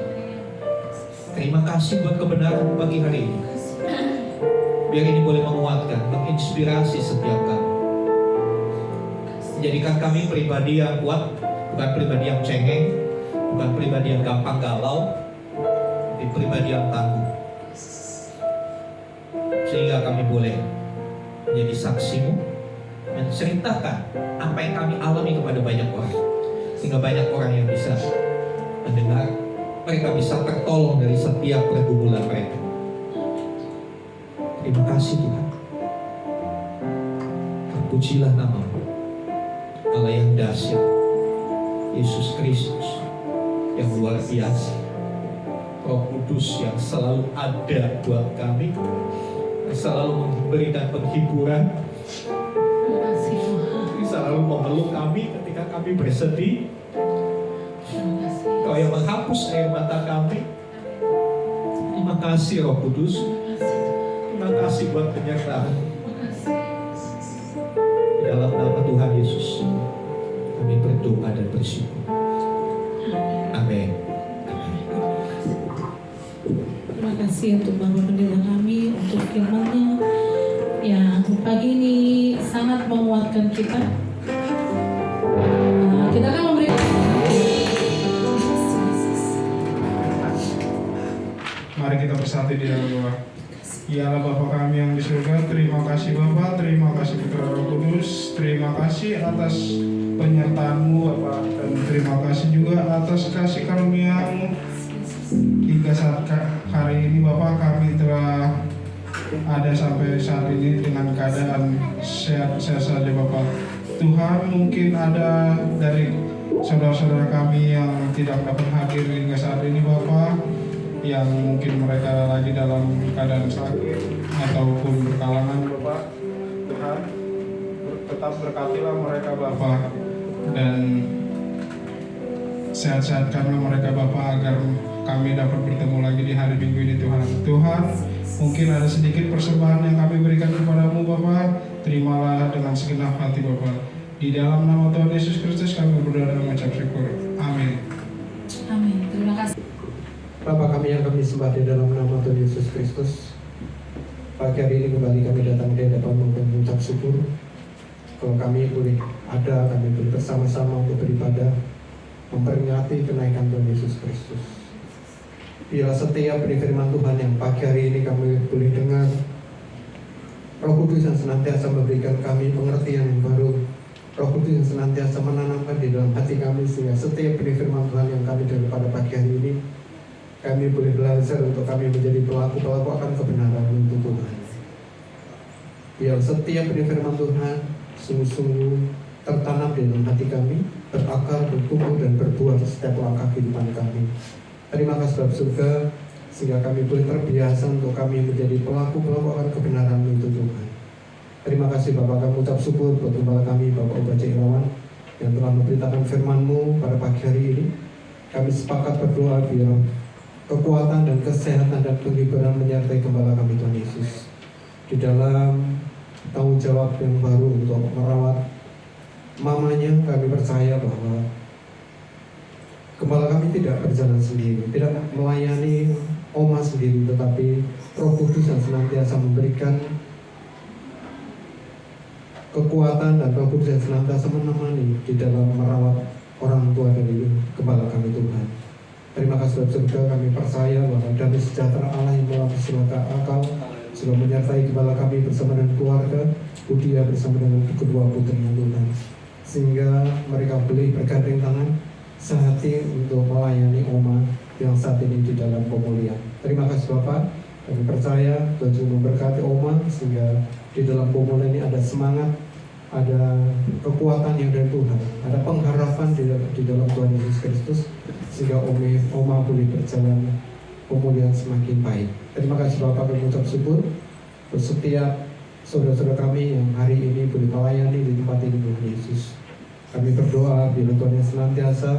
B: Terima kasih buat kebenaran pagi hari ini. Biar ini boleh menguatkan, menginspirasi setiap kami. Jadikan kami pribadi yang kuat, bukan pribadi yang cengeng, bukan pribadi yang gampang galau, tapi pribadi yang tangguh. Sehingga kami boleh menjadi saksi-Mu, menceritakan apa yang kami alami kepada banyak orang, sehingga banyak orang yang bisa mendengar, mereka bisa tertolong dari setiap pergumulan mereka. Terima kasih Tuhan. Terpujilah nama-Mu, Allah yang dahsyat, Yesus Kristus yang luar biasa, Roh Kudus yang selalu ada buat kami, yang selalu memberikan penghiburan, yang selalu memeluk kami ketika kami bersedih. Kau yang menghapus air mata kami. Terima kasih Roh Kudus. Terima kasih buat penyertaan. Di dalam nama Tuhan Yesus kami berdoa dan bersyukur. Amin.
A: Terima kasih untuk Bapak Pendeta kami, untuk firman-Nya yang pagi ini sangat menguatkan kita. Kita akan memberi
C: Mari kita bersatu di dalam doa. Ya Allah Bapa kami yang di surga, terima kasih Bapa, terima kasih Putra Roh Kudus, terima kasih atas penyertaan-Mu Bapa, dan terima kasih juga atas kasih karunia-Mu. Hingga saat hari ini Bapa, kami telah ada sampai saat ini dengan keadaan sehat saja Bapa. Tuhan, mungkin ada dari saudara-saudara kami yang tidak dapat hadir hingga saat ini Bapa, yang mungkin mereka lagi dalam keadaan sakit ataupun berkalangan Bapak. Tuhan, tetap berkatilah mereka Bapak, dan sehat-sehatkanlah mereka Bapak, agar kami dapat bertemu lagi di hari Minggu ini Tuhan. Tuhan, mungkin ada sedikit persembahan yang kami berikan kepadamu Bapak, terimalah dengan segenap hati Bapak. Di dalam nama Tuhan Yesus Kristus kami berdoa dan mengucap syukur. Amin.
A: Amin. Terima kasih.
D: Bapa kami yang kami sembah di dalam nama Tuhan Yesus Kristus, Pagi hari ini kembali kami datang di hadapan mengucap syukur. Kalau kami boleh ada, kami boleh bersama-sama untuk beribadah, memperingati kenaikan Tuhan Yesus Kristus. Biarlah setiap firman Tuhan yang pagi hari ini kami boleh dengar, Roh Kudus yang senantiasa memberikan kami pengertian yang baru, Roh Kudus yang senantiasa menanamkan di dalam hati kami, sehingga setiap firman Tuhan yang kami dengar pada pagi hari ini, kami boleh belajar untuk kami menjadi pelaku-pelaku akan kebenaran untuk Tuhan. Biar setiap firman Tuhan sungguh-sungguh tertanam di dalam hati kami, berakar, bertumbuh dan berbuah di setiap langkah kehidupan kami. Terima kasih Bapa surga, sehingga kami boleh terbiasa untuk kami menjadi pelaku-pelaku akan kebenaran untuk Tuhan. Terima kasih Bapak, kami ucap syukur buat gembala kami Bapak Obaja Irawan yang telah memberitakan firman-Mu pada pagi hari ini. Kami sepakat berdoa biar kekuatan dan kesehatan dan penghiburan menyertai gembala kami Tuhan Yesus di dalam tanggung jawab yang baru untuk merawat mamanya. Kami percaya bahwa gembala kami tidak berjalan sendiri, tidak melayani Oma sendiri, tetapi Roh Kudus yang senantiasa memberikan kekuatan dan Roh Kudus yang senantiasa menemani di dalam merawat orang tua dari gembala kami Tuhan. Terima kasih Bapak surga, kami percaya bahwa damai sejahtera Allah yang melampaui segala akal sudah menyertai gembala kami bersama dengan keluarga, Budia bersama dengan kedua putrinya Tuhan, sehingga mereka boleh bergandeng tangan sehati untuk melayani Oma yang saat ini di dalam pemulihan. Terima kasih Bapak, kami percaya Tuhan juga memberkati Oma sehingga di dalam pemulihan ini ada semangat, ada kekuatan yang dari Tuhan, ada pengharapan di dalam Tuhan Yesus Kristus, sehingga Oma boleh berjalan pemulihan semakin baik. Terima kasih Bapak, kami ucap syukur untuk setiap saudara-saudara kami yang hari ini boleh melayani di tempat ini Tuhan Yesus. Kami berdoa bila Tuhan yang senantiasa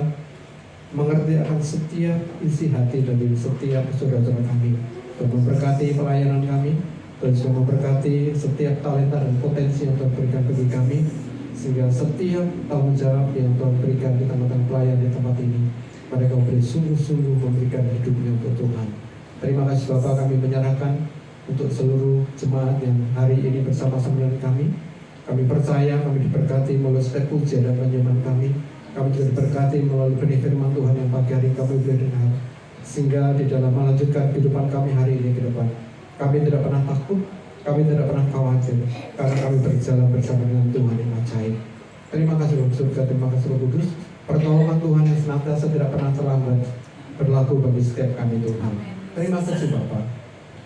D: mengerti akan setiap isi hati dari setiap saudara-saudara kami, dan memberkati pelayanan kami, dan juga memberkati setiap talenta dan potensi yang Tuhan berikan bagi kami, sehingga setiap tanggung jawab yang Tuhan berikan di tengah-tengah pelayan di tempat ini, mereka boleh sungguh-sungguh memberikan hidupnya untuk Tuhan. Terima kasih Bapak, kami menyerahkan untuk seluruh jemaat yang hari ini bersama-sama dengan kami. Kami percaya kami diberkati melalui setiap pujian dan penyembahan kami. Kami juga diberkati melalui benih firman Tuhan yang pagi hari kami boleh dengar, sehingga di dalam melanjutkan kehidupan kami hari ini ke depan, kami tidak pernah takut, kami tidak pernah khawatir, karena kami berjalan bersama dengan Tuhan yang ajaib. Terima kasih Bapak surga, terima kasih Roh Kudus. Pertolongan Tuhan yang senantiasa tidak pernah terlambat berlaku bagi setiap kami Tuhan. Terima kasih Bapak.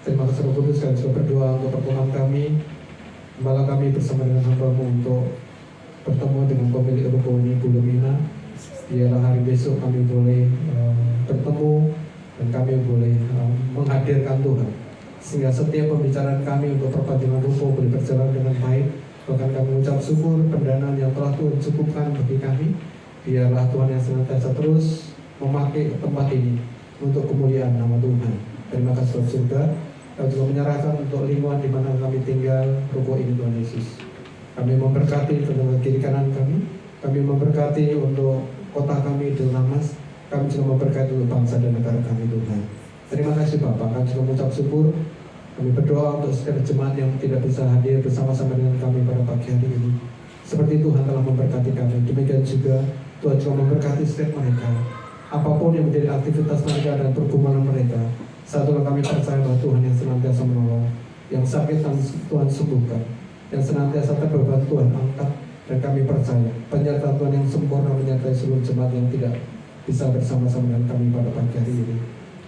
D: Terima kasih Roh Kudus. Kami juga berdoa untuk pertemuan kami, gembala kami bersama dengan hamba-Mu untuk bertemu dengan pemilik ruko ini, Bu Lumina. Biarlah hari besok kami boleh bertemu dan kami boleh menghadirkan Tuhan, sehingga setiap pembicaraan kami untuk perpanjangan ruko boleh berjalan dengan baik. Bahkan kami ucap syukur pendanaan yang telah Tuhan cukupkan bagi kami. Biarlah Tuhan yang senantiasa terus memakai tempat ini untuk kemuliaan nama Tuhan. Terima kasih Bapak surga. Kami juga menyerahkan untuk lingkungan di mana kami tinggal, ruko ini Tuhan Yesus. Kami memberkati tenaga kiri kanan kami. Kami memberkati untuk kota kami Delnamas. Kami juga memberkati untuk bangsa dan negara kami Tuhan. Terima kasih Bapak. Kami juga mengucap syukur. Kami berdoa untuk setiap jemaat yang tidak bisa hadir bersama-sama dengan kami pada pagi hari ini. Seperti Tuhan telah memberkati kami, demikian juga Tuhan juga memberkati setiap mereka. Apapun yang menjadi aktivitas mereka dan pergumulan mereka, satulah kami percaya bahwa Tuhan yang senantiasa menolong, yang sakit Tuhan sembuhkan, yang senantiasa terbeban Tuhan angkat, dan kami percaya penyertaan Tuhan yang sempurna menyertai seluruh jemaat yang tidak bisa bersama-sama dengan kami pada pagi hari ini.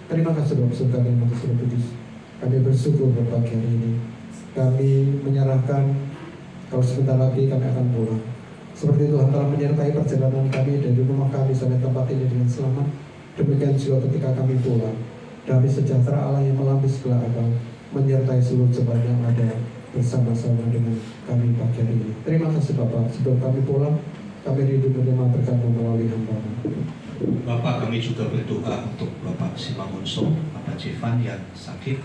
D: Terima kasih Bapak surga dan Maha Kudus. Kami bersyukur pada pagi hari ini. Kami menyerahkan, kalau sebentar lagi kami akan pulang. Seperti Tuhan telah menyertai perjalanan kami dari rumah kami sampai tempat ini dengan selamat, demikian juga ketika kami pulang, damai sejahtera Allah yang melampaui segala akal menyertai seluruh jemaat yang ada bersama-sama dengan kami pagi hari ini. Terima kasih Bapak. Sebelum kami pulang, kami rindu menerima berkat melalui hamba-Mu.
B: Bapak, kami juga berdoa untuk Bapak Simangunso, Bapak Jevan yang sakit.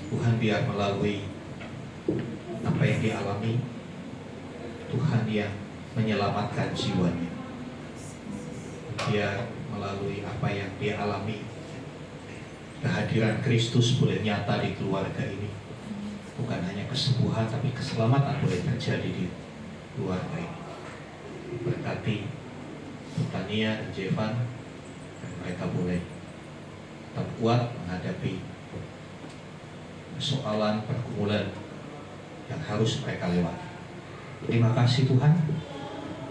B: Tuhan biar melalui apa yang dialami, Tuhan yang menyelamatkan jiwanya. Biar melalui apa yang dia alami, kehadiran Kristus boleh nyata di keluarga ini. Bukan hanya kesembuhan, tapi keselamatan boleh terjadi di keluarga ini. Berkati Tania dan Jevan, dan mereka boleh tetap kuat menghadapi persoalan pergumulan yang harus mereka lewati. Terima kasih Tuhan.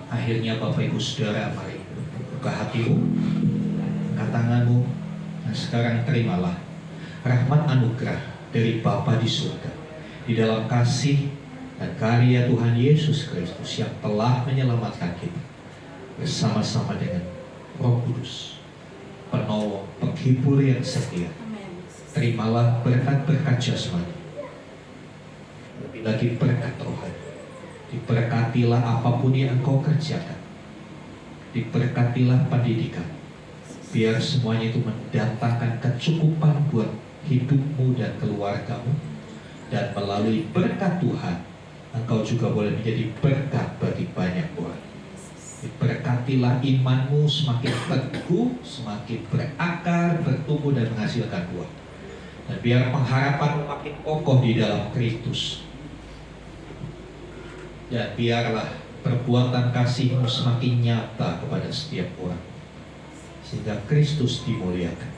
B: Akhirnya Bapak Ibu Saudara, mari buka hatimu, angkat tanganmu, dan sekarang terimalah rahmat anugerah dari Bapa di surga, di dalam kasih dan karya Tuhan Yesus Kristus yang telah menyelamatkan kita, bersama-sama dengan Roh Kudus, penolong, penghibur yang setia. Terimalah berkat-berkat jasmani, lebih lagi berkat rohani. Diberkatilah apapun yang engkau kerjakan, diberkatilah pendidikan, biar semuanya itu mendatangkan kecukupan buat hidupmu dan keluargamu, dan melalui berkat Tuhan engkau juga boleh menjadi berkat bagi banyak orang. Diberkatilah imanmu semakin teguh, semakin berakar, bertumbuh dan menghasilkan buah. Dan biar pengharapanmu makin kokoh di dalam Kristus. Dan biarlah perbuatan kasihmu semakin nyata kepada setiap orang, sehingga Kristus dimuliakan.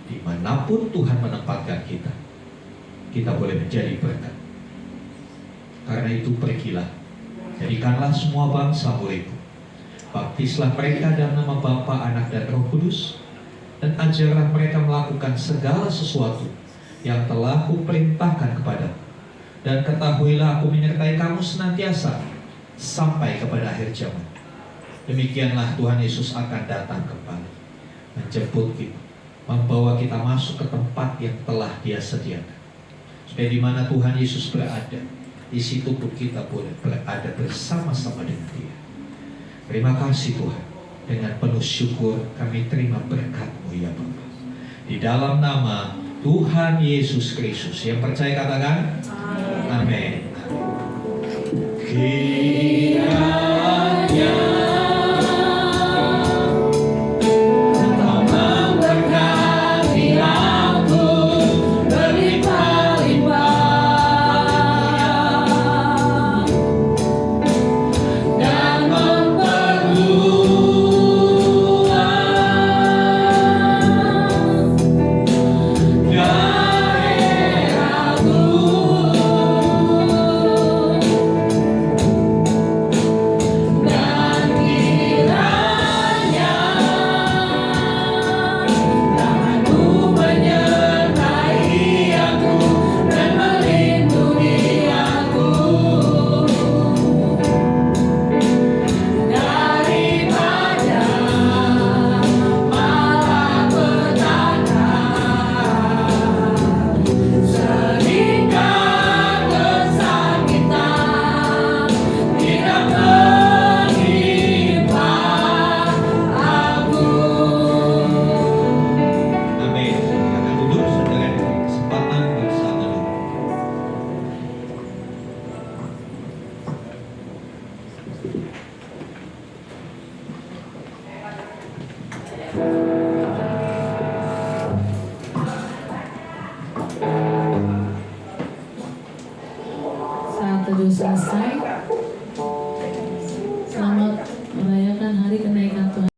B: Dimanapun Tuhan menempatkan kita, kita boleh menjadi berkat. Karena itu pergilah, jadikanlah semua bangsa muridmu. Baptislah mereka dalam nama Bapa, Anak, dan Roh Kudus, dan ajarlah mereka melakukan segala sesuatu yang telah kuperintahkan kepadamu. Dan ketahuilah aku menyertai kamu senantiasa sampai kepada akhir zaman. Demikianlah Tuhan Yesus akan datang kembali, menjemput kita, membawa kita masuk ke tempat yang telah Dia sediakan. Supaya di mana Tuhan Yesus berada, di situ pun kita boleh berada bersama-sama dengan Dia. Terima kasih Tuhan. Dengan penuh syukur kami terima berkat-Mu ya Bapa. Di dalam nama Tuhan Yesus Kristus. Yang percaya katakan amin. Kiranya Engkau memberkati aku berlimpah-limpah dan
A: Saat teduh selesai,